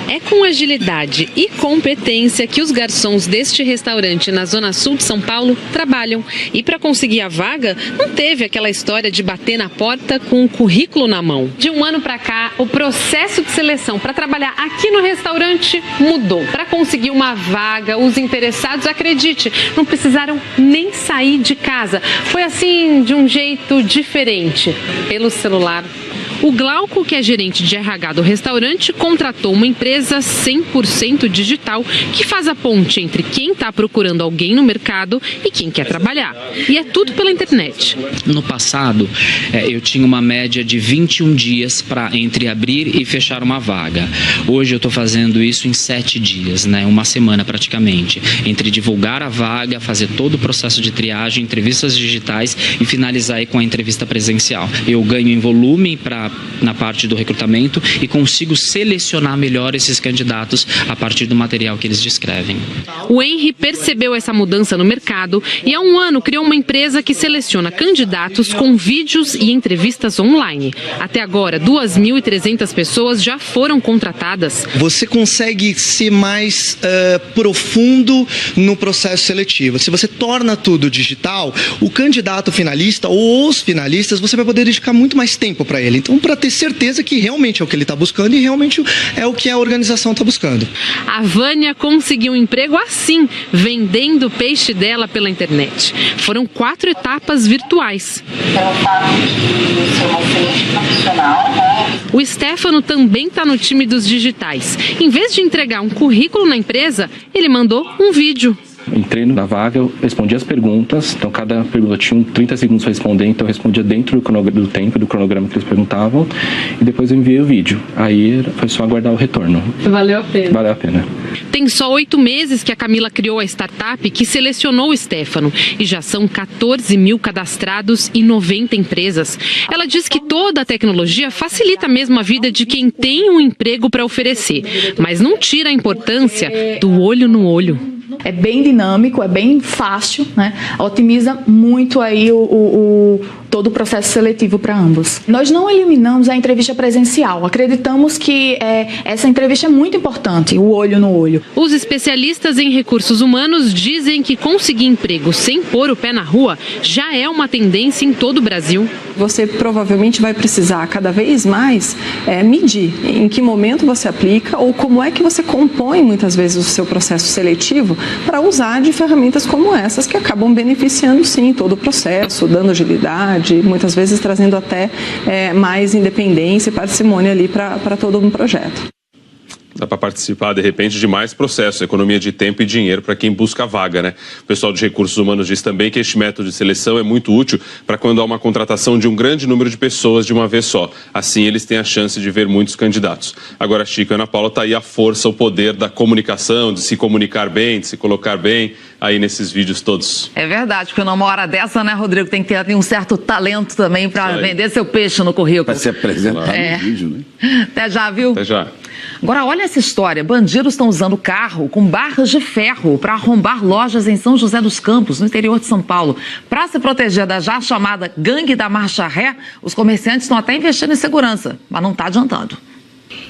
É com agilidade e competência que os garçons deste restaurante na Zona Sul de São Paulo trabalham. E para conseguir a vaga, não teve aquela história de bater na porta com o currículo na mão. De um ano para cá, o processo de seleção para trabalhar aqui no restaurante mudou. Para conseguir uma vaga, os interessados, acredite, não precisaram nem sair de casa. Foi assim, de um jeito diferente, pelo celular. O Glauco, que é gerente de RH do restaurante, contratou uma empresa 100% digital que faz a ponte entre quem está procurando alguém no mercado e quem quer trabalhar. E é tudo pela internet. No passado, eu tinha uma média de 21 dias para entre abrir e fechar uma vaga. Hoje eu estou fazendo isso em 7 dias, né? Uma semana praticamente. Entre divulgar a vaga, fazer todo o processo de triagem, entrevistas digitais e finalizar aí com a entrevista presencial. Eu ganho em volume para na parte do recrutamento e consigo selecionar melhor esses candidatos a partir do material que eles descrevem. O Henry percebeu essa mudança no mercado e há um ano criou uma empresa que seleciona candidatos com vídeos e entrevistas online. Até agora, 2.300 pessoas já foram contratadas. Você consegue ser mais profundo no processo seletivo. Se você torna tudo digital, o candidato finalista ou os finalistas, você vai poder dedicar muito mais tempo para ele. Então, para ter certeza que realmente é o que ele está buscando e realmente é o que a organização está buscando. A Vânia conseguiu um emprego assim, vendendo o peixe dela pela internet. Foram 4 etapas virtuais. O Stefano também está no time dos digitais. Em vez de entregar um currículo na empresa, ele mandou um vídeo. Entrei na vaga, eu respondi as perguntas, então cada pergunta tinha 30 segundos para responder, então eu respondia dentro do tempo, do cronograma que eles perguntavam, e depois eu enviei o vídeo. Aí foi só aguardar o retorno. Valeu a pena. Valeu a pena. Tem só 8 meses que a Camila criou a startup que selecionou o Stefano, e já são 14 mil cadastrados e 90 empresas. Ela diz que toda a tecnologia facilita mesmo a vida de quem tem um emprego para oferecer, mas não tira a importância do olho no olho. É bem dinâmico, é bem fácil, né? Otimiza muito aí todo o processo seletivo para ambos. Nós não eliminamos a entrevista presencial. Acreditamos que essa entrevista é muito importante, o olho no olho. Os especialistas em recursos humanos dizem que conseguir emprego sem pôr o pé na rua já é uma tendência em todo o Brasil. Você provavelmente vai precisar cada vez mais medir em que momento você aplica ou como é que você compõe muitas vezes o seu processo seletivo para usar de ferramentas como essas que acabam beneficiando sim todo o processo, dando agilidade, muitas vezes trazendo até mais independência e parcimônia ali para todo um projeto. Dá para participar, de repente, de mais processos, economia de tempo e dinheiro para quem busca a vaga, né? O pessoal de recursos humanos diz também que este método de seleção é muito útil para quando há uma contratação de um grande número de pessoas de uma vez só. Assim, eles têm a chance de ver muitos candidatos. Agora, Chico e Ana Paula, está aí a força, o poder da comunicação, de se comunicar bem, de se colocar bem aí nesses vídeos todos. É verdade, porque numa hora dessa, né, Rodrigo, tem que ter um certo talento também para vender seu peixe no currículo. Para se apresentar no vídeo, né? Até já, viu? Até já. Agora, olha essa história. Bandidos estão usando carro com barras de ferro para arrombar lojas em São José dos Campos, no interior de São Paulo. Para se proteger da já chamada gangue da marcha ré, os comerciantes estão até investindo em segurança, mas não está adiantando.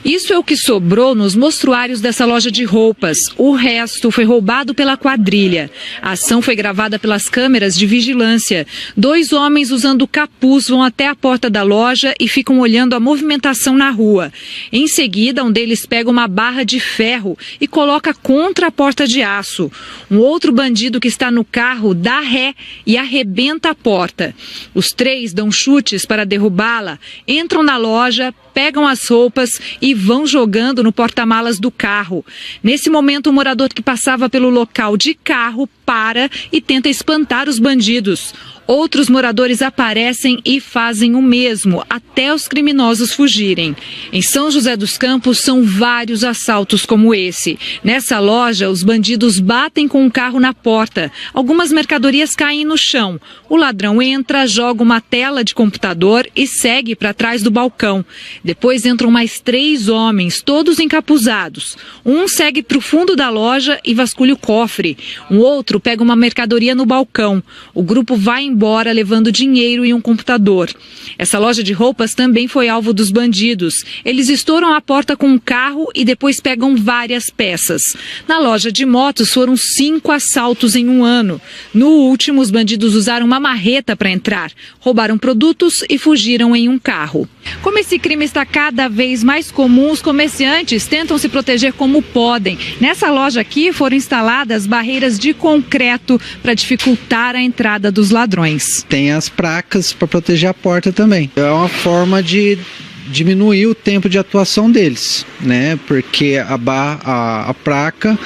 Isso é o que sobrou nos mostruários dessa loja de roupas. O resto foi roubado pela quadrilha. A ação foi gravada pelas câmeras de vigilância. 2 homens usando capuz vão até a porta da loja e ficam olhando a movimentação na rua. Em seguida, um deles pega uma barra de ferro e coloca contra a porta de aço. Um outro bandido que está no carro dá ré e arrebenta a porta. Os 3 dão chutes para derrubá-la, entram na loja, pegam as roupas e vão jogando no porta-malas do carro. Nesse momento, o morador que passava pelo local de carro para e tenta espantar os bandidos. Outros moradores aparecem e fazem o mesmo, até os criminosos fugirem. Em São José dos Campos, são vários assaltos como esse. Nessa loja, os bandidos batem com um carro na porta. Algumas mercadorias caem no chão. O ladrão entra, joga uma tela de computador e segue para trás do balcão. Depois entram mais 3 homens, todos encapuzados. Um segue para o fundo da loja e vasculha o cofre. Um outro pega uma mercadoria no balcão. O grupo vai embora levando dinheiro e um computador. Essa loja de roupas também foi alvo dos bandidos. Eles estouram a porta com um carro e depois pegam várias peças. Na loja de motos foram 5 assaltos em um ano. No último, os bandidos usaram uma marreta para entrar, roubaram produtos e fugiram em um carro. Como esse crime está cada vez mais comum, os comerciantes tentam se proteger como podem. Nessa loja aqui foram instaladas barreiras de concreto para dificultar a entrada dos ladrões. Tem as placas para proteger a porta também. É uma forma de diminuir o tempo de atuação deles, né? Porque a placa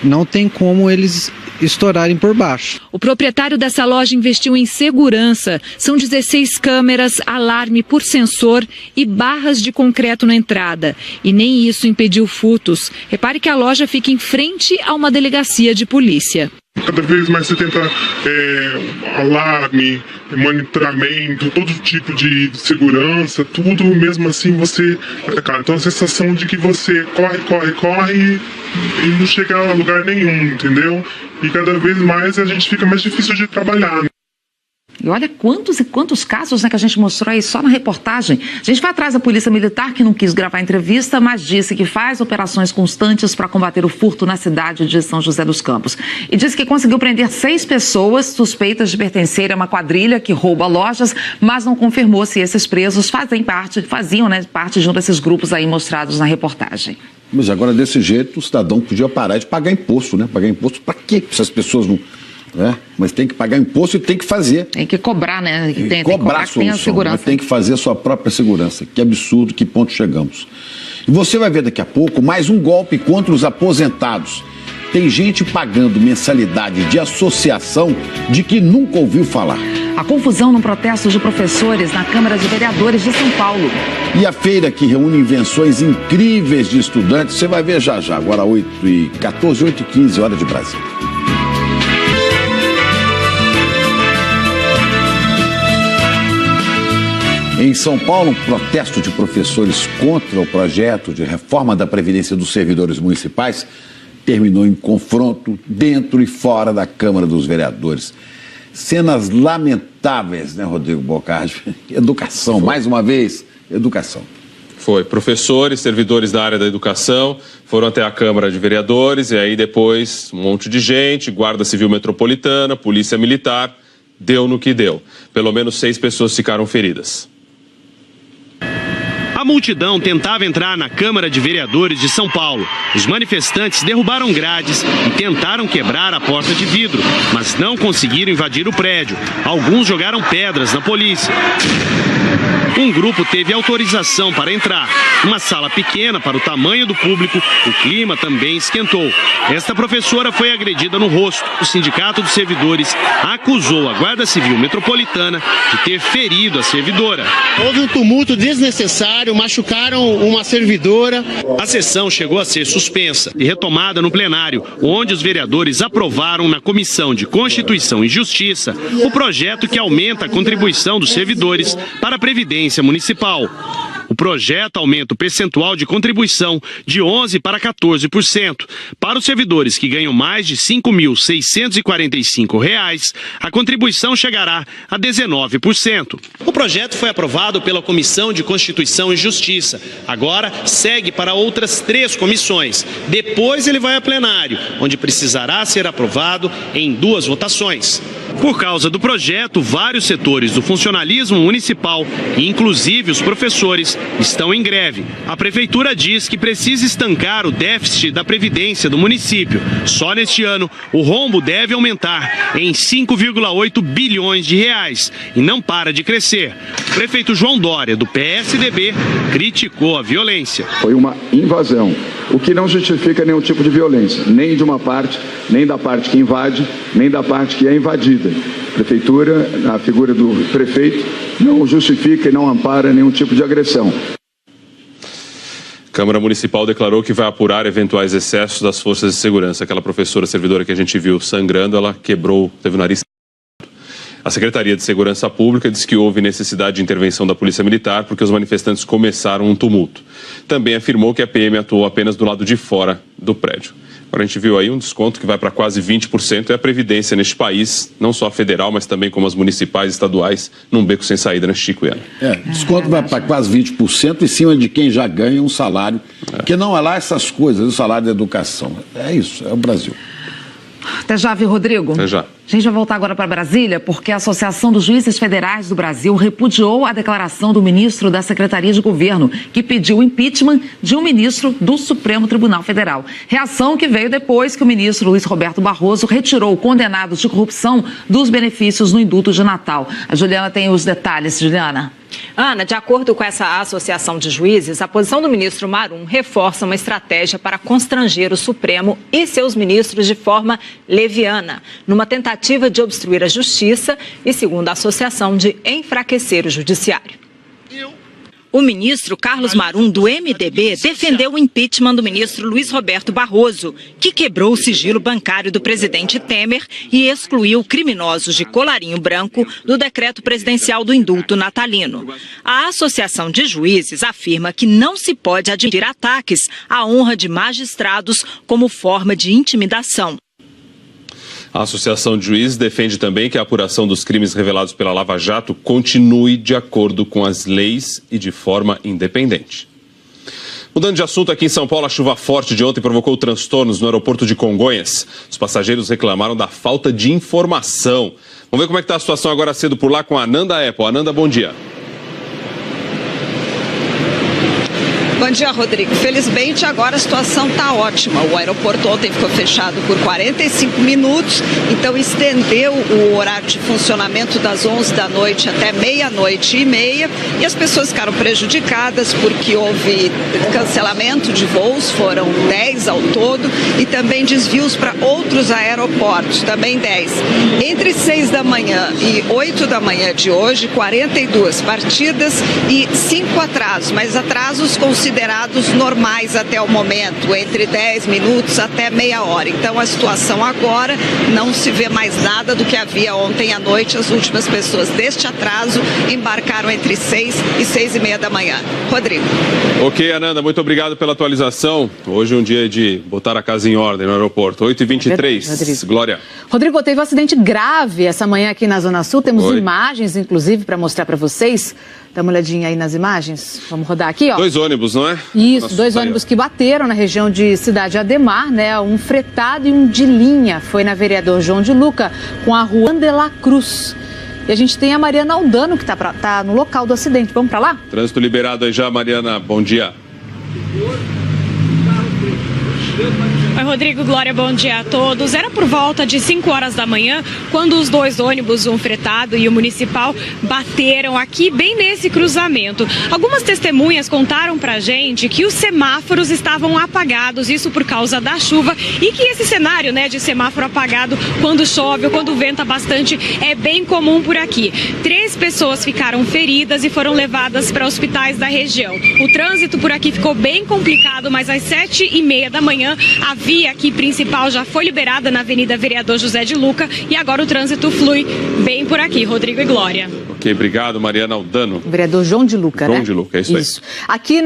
não tem como eles estourarem por baixo. O proprietário dessa loja investiu em segurança. São 16 câmeras, alarme por sensor e barras de concreto na entrada. E nem isso impediu furtos. Repare que a loja fica em frente a uma delegacia de polícia. cada vez mais você tenta alarme, monitoramento, todo tipo de segurança, tudo, mesmo assim você atacar. Então a sensação de que você corre e não chega a lugar nenhum, entendeu? E cada vez mais a gente fica mais difícil de trabalhar. E olha quantos e quantos casos, né, que a gente mostrou aí só na reportagem. A gente vai atrás da Polícia Militar, que não quis gravar a entrevista, mas disse que faz operações constantes para combater o furto na cidade de São José dos Campos. E disse que conseguiu prender 6 pessoas suspeitas de pertencerem a uma quadrilha que rouba lojas, mas não confirmou se esses presos faziam parte de um desses grupos aí mostrados na reportagem. Mas agora, desse jeito, o cidadão podia parar de pagar imposto, né? Pagar imposto para quê? Essas pessoas não... mas tem que pagar imposto e tem que fazer. Tem que cobrar, né? Tem que cobrar a solução, tem a segurança. Mas tem que fazer a sua própria segurança. Que absurdo, que ponto chegamos. E você vai ver daqui a pouco mais um golpe contra os aposentados. Tem gente pagando mensalidade de associação de que nunca ouviu falar. A confusão no protesto de professores na Câmara de Vereadores de São Paulo. E a feira que reúne invenções incríveis de estudantes, você vai ver já. Agora 8h14, 8h15, hora de Brasília. Em São Paulo, um protesto de professores contra o projeto de reforma da Previdência dos servidores municipais terminou em confronto dentro e fora da Câmara dos Vereadores. Cenas lamentáveis, né, Rodrigo Bocardi? Educação, mais uma vez, educação. Foi. Professores, servidores da área da educação foram até a Câmara de Vereadores e aí depois um monte de gente, Guarda Civil Metropolitana, Polícia Militar, deu no que deu. Pelo menos 6 pessoas ficaram feridas. A multidão tentava entrar na Câmara de Vereadores de São Paulo. Os manifestantes derrubaram grades e tentaram quebrar a porta de vidro, mas não conseguiram invadir o prédio. Alguns jogaram pedras na polícia. Um grupo teve autorização para entrar. Uma sala pequena para o tamanho do público, o clima também esquentou. Esta professora foi agredida no rosto. O Sindicato dos Servidores acusou a Guarda Civil Metropolitana de ter ferido a servidora. Houve um tumulto desnecessário, machucaram uma servidora. A sessão chegou a ser suspensa e retomada no plenário, onde os vereadores aprovaram na Comissão de Constituição e Justiça o projeto que aumenta a contribuição dos servidores para a Previdência Municipal. O projeto aumenta o percentual de contribuição de 11% para 14%. Para os servidores que ganham mais de R$ 5.645, a contribuição chegará a 19%. O projeto foi aprovado pela Comissão de Constituição e Justiça. Agora segue para outras 3 comissões. Depois ele vai a plenário, onde precisará ser aprovado em 2 votações. Por causa do projeto, vários setores do funcionalismo municipal, inclusive os professores, estão em greve. A prefeitura diz que precisa estancar o déficit da Previdência do município. Só neste ano, o rombo deve aumentar em 5,8 bilhões de reais e não para de crescer. O prefeito João Dória, do PSDB, criticou a violência. Foi uma invasão, o que não justifica nenhum tipo de violência, nem de uma parte, nem da parte que invade, nem da parte que é invadida. A prefeitura, a figura do prefeito, não justifica e não ampara nenhum tipo de agressão. A Câmara Municipal declarou que vai apurar eventuais excessos das forças de segurança. Aquela professora servidora que a gente viu sangrando, ela teve o nariz. A Secretaria de Segurança Pública disse que houve necessidade de intervenção da Polícia Militar porque os manifestantes começaram um tumulto. Também afirmou que a PM atuou apenas do lado de fora do prédio. Agora a gente viu aí um desconto que vai para quase 20%. É a Previdência neste país, não só a federal, mas também como as municipais e estaduais, num beco sem saída, né, Chico e Ana? Desconto vai para quase 20% em cima de quem já ganha um salário. Porque não é lá essas coisas, o salário da educação. É isso, é o Brasil. Até já, viu, Rodrigo? Até já. A gente vai voltar agora para Brasília, porque a Associação dos Juízes Federais do Brasil repudiou a declaração do ministro da Secretaria de Governo, que pediu o impeachment de um ministro do Supremo Tribunal Federal. Reação que veio depois que o ministro Luiz Roberto Barroso retirou condenados de corrupção dos benefícios no indulto de Natal. A Juliana tem os detalhes. Juliana. Ana, de acordo com essa associação de juízes, a posição do ministro Marum reforça uma estratégia para constranger o Supremo e seus ministros de forma leviana, numa tentativa de obstruir a justiça e, segundo a associação, de enfraquecer o judiciário. O ministro Carlos Marum, do MDB, defendeu o impeachment do ministro Luiz Roberto Barroso, que quebrou o sigilo bancário do presidente Temer e excluiu criminosos de colarinho branco do decreto presidencial do indulto natalino. A Associação de Juízes afirma que não se pode admitir ataques à honra de magistrados como forma de intimidação. A Associação de Juízes defende também que a apuração dos crimes revelados pela Lava Jato continue de acordo com as leis e de forma independente. Mudando de assunto, aqui em São Paulo, a chuva forte de ontem provocou transtornos no aeroporto de Congonhas. Os passageiros reclamaram da falta de informação. Vamos ver como é que está a situação agora cedo por lá com a Ananda Apple. Ananda, bom dia. Bom dia, Rodrigo. Felizmente, agora a situação está ótima. O aeroporto ontem ficou fechado por 45 minutos, então estendeu o horário de funcionamento das 11 da noite até meia-noite e meia, e as pessoas ficaram prejudicadas porque houve cancelamento de voos, foram 10 ao todo, e também desvios para outros aeroportos, também 10. Entre 6 da manhã e 8 da manhã de hoje, 42 partidas e 5 atrasos, mas atrasos considerados normais até o momento, entre 10 minutos até meia hora. Então a situação agora não se vê mais nada do que havia ontem à noite. As últimas pessoas deste atraso embarcaram entre 6 e 6 e meia da manhã. Rodrigo. Ok, Ananda, muito obrigado pela atualização. Hoje é um dia de botar a casa em ordem no aeroporto. 8h23. Glória. Rodrigo, teve um acidente grave essa manhã aqui na Zona Sul. Temos imagens, inclusive, para mostrar para vocês. Dá uma olhadinha aí nas imagens. Vamos rodar aqui, ó. 2 ônibus, não é? Isso, nossa, 2 ônibus que bateram na região de Cidade Ademar, né? Um fretado e um de linha. Foi na Vereador João de Luca com a Juan de la Cruz. E a gente tem a Mariana Aldano, que tá no local do acidente. Vamos para lá? Trânsito liberado aí já, Mariana. Bom dia. Oi, Rodrigo, Glória, bom dia a todos. Era por volta de 5 horas da manhã quando os 2 ônibus, um fretado e o municipal, bateram aqui bem nesse cruzamento. Algumas testemunhas contaram pra gente que os semáforos estavam apagados, isso por causa da chuva, e que esse cenário, né, de semáforo apagado quando chove ou quando venta bastante é bem comum por aqui. 3 pessoas ficaram feridas e foram levadas para hospitais da região. O trânsito por aqui ficou bem complicado, mas às 7h30 da manhã a via aqui principal já foi liberada na Avenida Vereador José de Luca e agora o trânsito flui bem por aqui. Rodrigo e Glória. Ok, obrigado, Mariana Aldano. Vereador João de Luca, né? João de Luca, é isso aí. Aqui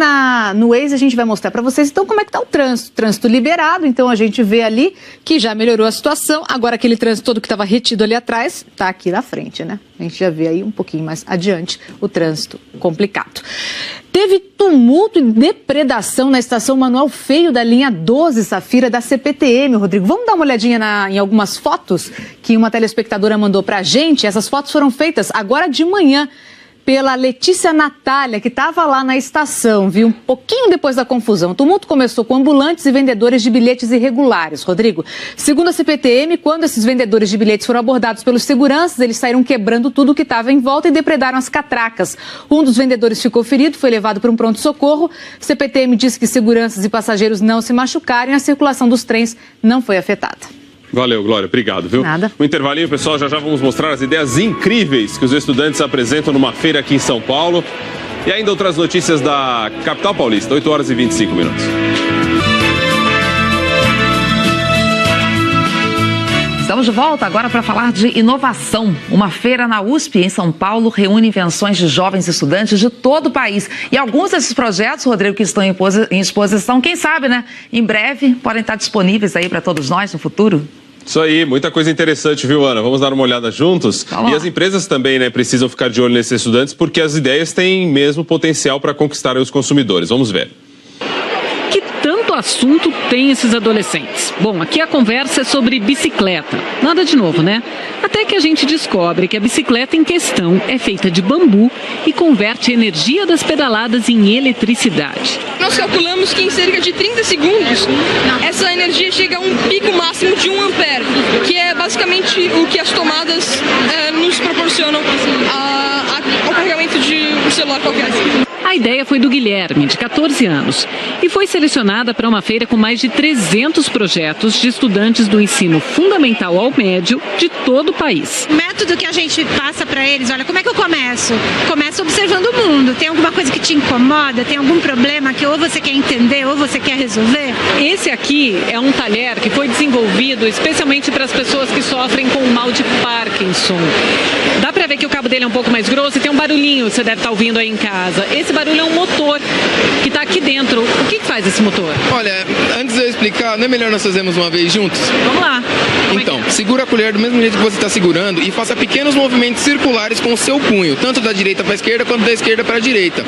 no Waze a gente vai mostrar para vocês então como é que tá o trânsito. Trânsito liberado, então a gente vê ali que já melhorou a situação. Agora aquele trânsito todo que estava retido ali atrás tá aqui na frente, né? A gente já vê aí um pouquinho mais adiante o trânsito complicado. Teve tumulto e depredação na estação Manuel Feio da linha 12 Safira da CPTM, Rodrigo. Vamos dar uma olhadinha em algumas fotos que uma telespectadora mandou pra gente. Essas fotos foram feitas agora de manhã pela Letícia Natália, que estava lá na estação, viu? Um pouquinho depois da confusão. O tumulto começou com ambulantes e vendedores de bilhetes irregulares, Rodrigo. Segundo a CPTM, quando esses vendedores de bilhetes foram abordados pelos seguranças, eles saíram quebrando tudo que estava em volta e depredaram as catracas. Um dos vendedores ficou ferido, foi levado para um pronto-socorro. CPTM disse que seguranças e passageiros não se machucaram e a circulação dos trens não foi afetada. Valeu, Glória. Obrigado, viu? Nada. Um intervalinho, pessoal. Já vamos mostrar as ideias incríveis que os estudantes apresentam numa feira aqui em São Paulo. E ainda outras notícias da capital paulista. 8h25. Estamos de volta agora para falar de inovação. Uma feira na USP, em São Paulo, reúne invenções de jovens estudantes de todo o país. E alguns desses projetos, Rodrigo, que estão em exposição, quem sabe, né? Em breve podem estar disponíveis aí para todos nós no futuro. Isso aí, muita coisa interessante, viu, Ana? Vamos dar uma olhada juntos? E as empresas também, né, precisam ficar de olho nesses estudantes, porque as ideias têm mesmo potencial para conquistar os consumidores. Vamos ver. Que tanto assunto tem esses adolescentes? Bom, aqui a conversa é sobre bicicleta. Nada de novo, né? Até que a gente descobre que a bicicleta em questão é feita de bambu e converte a energia das pedaladas em eletricidade. Nós calculamos que em cerca de 30 segundos essa energia chega a um pico máximo de 1 ampere, que é basicamente o que as tomadas nos proporcionam ao carregamento de um celular qualquer. A ideia foi do Guilherme, de 14 anos, e foi selecionada para uma feira com mais de 300 projetos de estudantes do ensino fundamental ao médio de todo o país. O método método que a gente passa para eles, olha, como é que eu começo? Começa observando o mundo. Tem alguma coisa que te incomoda? Tem algum problema que ou você quer entender ou você quer resolver? Esse aqui é um talher que foi desenvolvido especialmente para as pessoas que sofrem com o mal de Parkinson. Dá para ver que o cabo dele é um pouco mais grosso e tem um barulhinho, você deve estar ouvindo aí em casa. Esse barulho é um motor que está aqui dentro. O que faz esse motor? Olha, antes de eu explicar, não é melhor nós fazermos uma vez juntos? Vamos lá. Então, segura a colher do mesmo jeito que você está segurando e faça pequenos movimentos circulares com o seu punho, tanto da direita para a esquerda quanto da esquerda para a direita.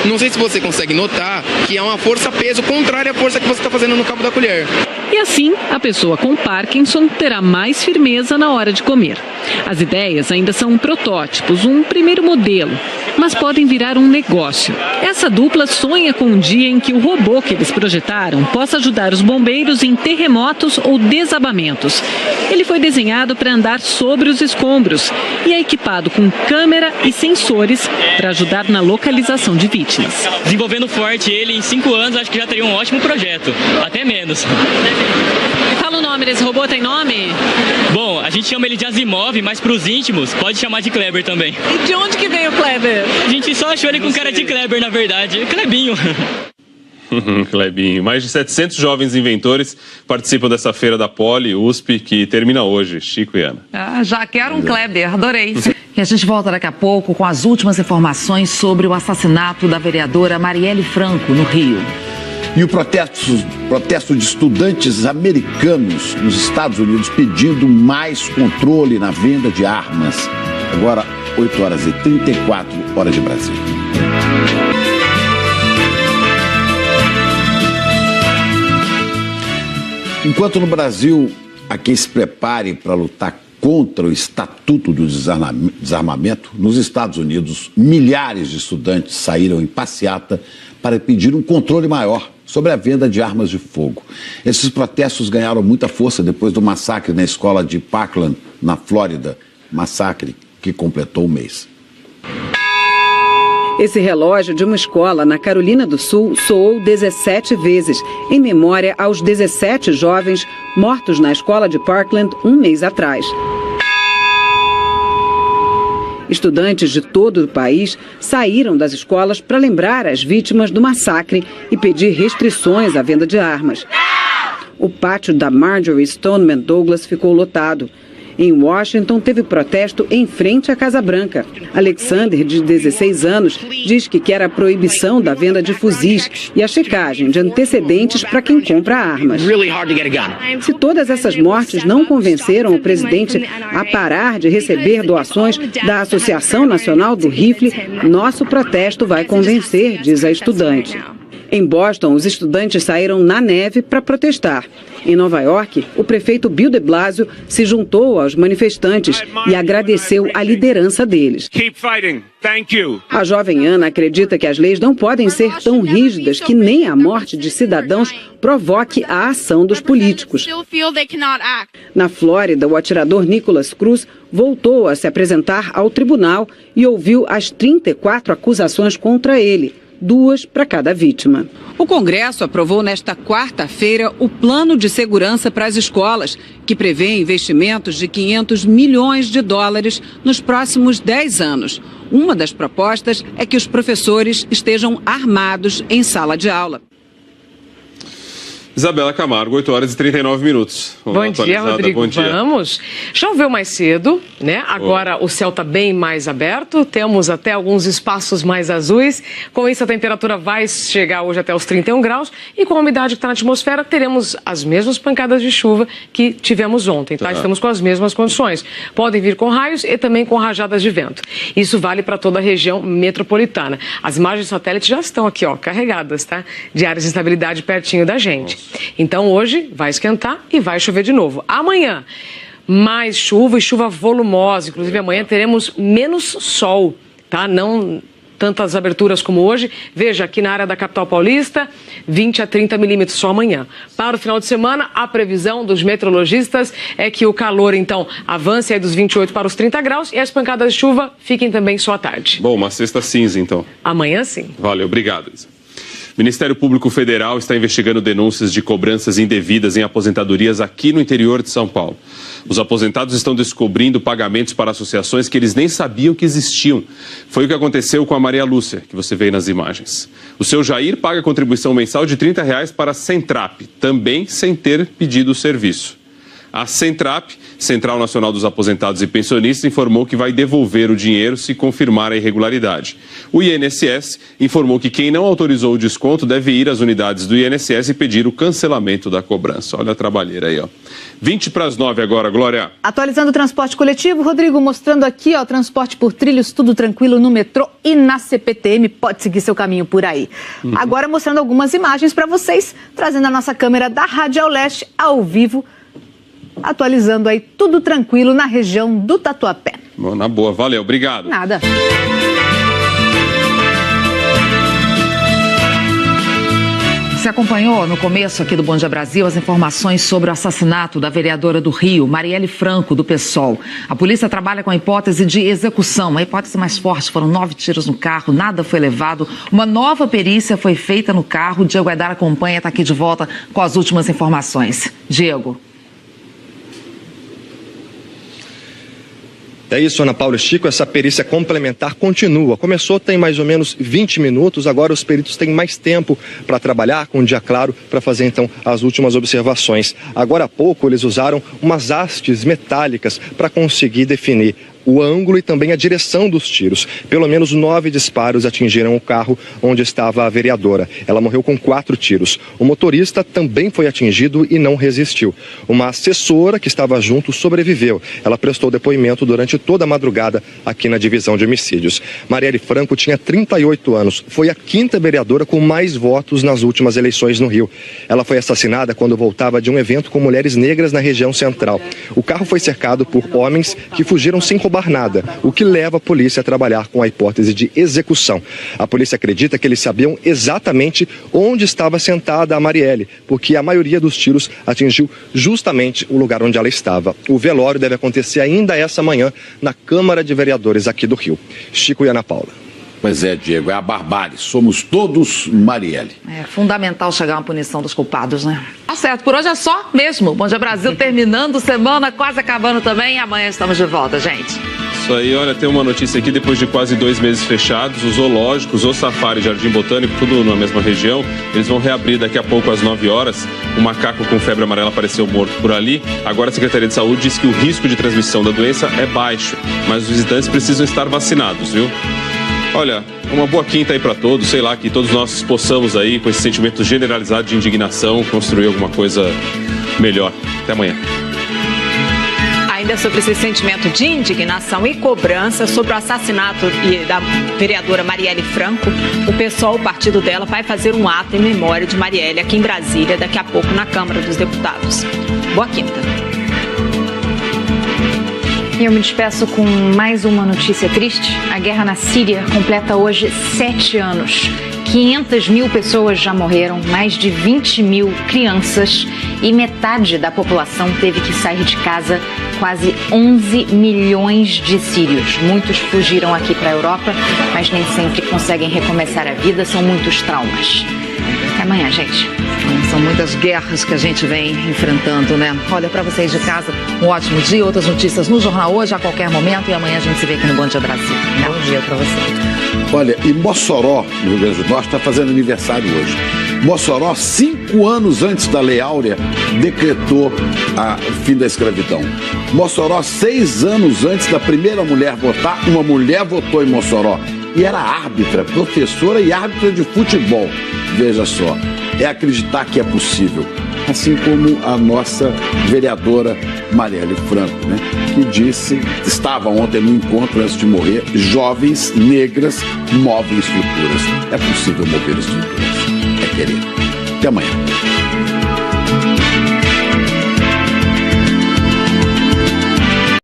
Não sei se você consegue notar que é uma força-peso contrária à força que você está fazendo no cabo da colher. E assim, a pessoa com Parkinson terá mais firmeza na hora de comer. As ideias ainda são protótipos, um primeiro modelo, mas podem virar um negócio. Essa dupla sonha com um dia em que o robô que eles projetaram possa ajudar os bombeiros em terremotos ou desabamentos. Ele foi desenhado para andar sobre os escombros e é equipado com câmera e sensores para ajudar na localização de vítimas. Desenvolvendo forte ele, em 5 anos, acho que já teria um ótimo projeto, até menos. Me fala o nome desse robô, tem nome? Bom, a gente chama ele de Asimov, mas para os íntimos pode chamar de Kleber também. E de onde que veio o Kleber? A gente só achou ele com cara de Kleber, na verdade. Klebinho. Klebinho. Mais de 700 jovens inventores participam dessa feira da Poli, USP, que termina hoje. Chico e Ana. Já quero um Kleber, adorei. E a gente volta daqui a pouco com as últimas informações sobre o assassinato da vereadora Marielle Franco, no Rio. E o protesto de estudantes americanos nos Estados Unidos pedindo mais controle na venda de armas. Agora, 8h34 de Brasília. Enquanto no Brasil há quem se prepare para lutar contra o Estatuto do Desarmamento, nos Estados Unidos, milhares de estudantes saíram em passeata para pedir um controle maior sobre a venda de armas de fogo. Esses protestos ganharam muita força depois do massacre na escola de Parkland, na Flórida, massacre que completou o mês. Esse relógio de uma escola na Carolina do Sul soou 17 vezes, em memória aos 17 jovens mortos na escola de Parkland um mês atrás. Estudantes de todo o país saíram das escolas para lembrar as vítimas do massacre e pedir restrições à venda de armas. O pátio da Marjorie Stoneman Douglas ficou lotado. Em Washington, teve protesto em frente à Casa Branca. Alexander, de 16 anos, diz que quer a proibição da venda de fuzis e a checagem de antecedentes para quem compra armas. Se todas essas mortes não convenceram o presidente a parar de receber doações da Associação Nacional do Rifle, nosso protesto vai convencer, diz a estudante. Em Boston, os estudantes saíram na neve para protestar. Em Nova York, o prefeito Bill de Blasio se juntou aos manifestantes e agradeceu a liderança deles. A jovem Ana acredita que as leis não podem ser tão rígidas que nem a morte de cidadãos provoque a ação dos políticos. Na Flórida, o atirador Nicholas Cruz voltou a se apresentar ao tribunal e ouviu as 34 acusações contra ele. 2 para cada vítima. O Congresso aprovou nesta quarta-feira o Plano de Segurança para as Escolas, que prevê investimentos de $500 milhões nos próximos 10 anos. Uma das propostas é que os professores estejam armados em sala de aula. Isabela Camargo, 8h39. Bom dia, Rodrigo. Bom dia. Vamos. Choveu mais cedo, né? Agora o céu está bem mais aberto, temos até alguns espaços mais azuis. Com isso, a temperatura vai chegar hoje até os 31 graus e com a umidade que está na atmosfera, teremos as mesmas pancadas de chuva que tivemos ontem, tá? Estamos com as mesmas condições. Podem vir com raios e também com rajadas de vento. Isso vale para toda a região metropolitana. As imagens de satélite já estão aqui, ó, carregadas, tá? De áreas de instabilidade pertinho da gente. Então hoje vai esquentar e vai chover de novo. Amanhã, mais chuva e chuva volumosa. Inclusive amanhã teremos menos sol, tá? Não tantas aberturas como hoje. Veja, aqui na área da capital paulista, 20 a 30 milímetros só amanhã. Para o final de semana, a previsão dos meteorologistas é que o calor, então, avance aí dos 28 para os 30 graus e as pancadas de chuva fiquem também só à tarde. Bom, uma sexta cinza, então. Amanhã, sim. Valeu, obrigado, Isa. O Ministério Público Federal está investigando denúncias de cobranças indevidas em aposentadorias aqui no interior de São Paulo. Os aposentados estão descobrindo pagamentos para associações que eles nem sabiam que existiam. Foi o que aconteceu com a Maria Lúcia, que você vê nas imagens. O seu Jair paga contribuição mensal de R$ 30 para a Centrap, também sem ter pedido o serviço. A Centrap, Central Nacional dos Aposentados e Pensionistas, informou que vai devolver o dinheiro se confirmar a irregularidade. O INSS informou que quem não autorizou o desconto deve ir às unidades do INSS e pedir o cancelamento da cobrança. Olha a trabalheira aí, ó. 8:20 agora, Glória. Atualizando o transporte coletivo, Rodrigo, mostrando aqui, ó, transporte por trilhos, tudo tranquilo no metrô e na CPTM. Pode seguir seu caminho por aí. Agora mostrando algumas imagens para vocês, trazendo a nossa câmera da Radial Leste ao vivo, atualizando aí tudo tranquilo na região do Tatuapé. Bom, na boa, valeu, obrigado. Nada. Você acompanhou no começo aqui do Bom Dia Brasil as informações sobre o assassinato da vereadora do Rio, Marielle Franco, do PSOL. A polícia trabalha com a hipótese de execução. A hipótese mais forte, foram 9 tiros no carro, nada foi levado. Uma nova perícia foi feita no carro. Diego Aidar acompanha, está aqui de volta com as últimas informações. Diego. É isso, Ana Paula e Chico, essa perícia complementar continua. Começou tem mais ou menos 20 minutos, agora os peritos têm mais tempo para trabalhar com um dia claro para fazer então as últimas observações. Agora há pouco eles usaram umas hastes metálicas para conseguir definir o ângulo e também a direção dos tiros. Pelo menos 9 disparos atingiram o carro onde estava a vereadora. Ela morreu com 4 tiros. O motorista também foi atingido e não resistiu. Uma assessora que estava junto sobreviveu. Ela prestou depoimento durante toda a madrugada aqui na divisão de homicídios. Marielle Franco tinha 38 anos. Foi a 5ª vereadora com mais votos nas últimas eleições no Rio. Ela foi assassinada quando voltava de um evento com mulheres negras na região central. O carro foi cercado por homens que fugiram sem roubar nada, o que leva a polícia a trabalhar com a hipótese de execução. A polícia acredita que eles sabiam exatamente onde estava sentada a Marielle, porque a maioria dos tiros atingiu justamente o lugar onde ela estava. O velório deve acontecer ainda essa manhã na Câmara de Vereadores aqui do Rio. Chico e Ana Paula. Pois é, Diego, é a barbárie. Somos todos Marielle. É fundamental chegar a uma punição dos culpados, né? Tá certo, por hoje é só mesmo. Bom Dia Brasil terminando, semana quase acabando também. Amanhã estamos de volta, gente. Isso aí, olha, tem uma notícia aqui, depois de quase 2 meses fechados, os zoológicos, o Safari e Jardim Botânico, tudo na mesma região, eles vão reabrir daqui a pouco às 9 horas. Um macaco com febre amarela apareceu morto por ali. Agora a Secretaria de Saúde diz que o risco de transmissão da doença é baixo, mas os visitantes precisam estar vacinados, viu? Olha, uma boa quinta aí para todos, sei lá, que todos nós possamos aí, com esse sentimento generalizado de indignação, construir alguma coisa melhor. Até amanhã. Ainda sobre esse sentimento de indignação e cobrança sobre o assassinato da vereadora Marielle Franco, o PSOL, o partido dela, vai fazer um ato em memória de Marielle aqui em Brasília, daqui a pouco na Câmara dos Deputados. Boa quinta. E eu me despeço com mais uma notícia triste. A guerra na Síria completa hoje 7 anos. 500 mil pessoas já morreram, mais de 20 mil crianças e metade da população teve que sair de casa. Quase 11 milhões de sírios. Muitos fugiram aqui para a Europa, mas nem sempre conseguem recomeçar a vida. São muitos traumas. Até amanhã, gente. São muitas guerras que a gente vem enfrentando, né? Olha, para vocês de casa, um ótimo dia. Outras notícias no Jornal Hoje, a qualquer momento. E amanhã a gente se vê aqui no Bom Dia Brasil. Bom dia para vocês. Olha, e Mossoró, no Rio Grande do Norte, está fazendo aniversário hoje. Mossoró, 5 anos antes da Lei Áurea, decretou o fim da escravidão. Mossoró, 6 anos antes da primeira mulher votar, uma mulher votou em Mossoró. E era árbitra, professora e árbitra de futebol. Veja só, é acreditar que é possível. Assim como a nossa vereadora Marielle Franco, né? Que disse, estava ontem no encontro antes de morrer, jovens negras movem estruturas. É possível mover estruturas. É querer. Até amanhã.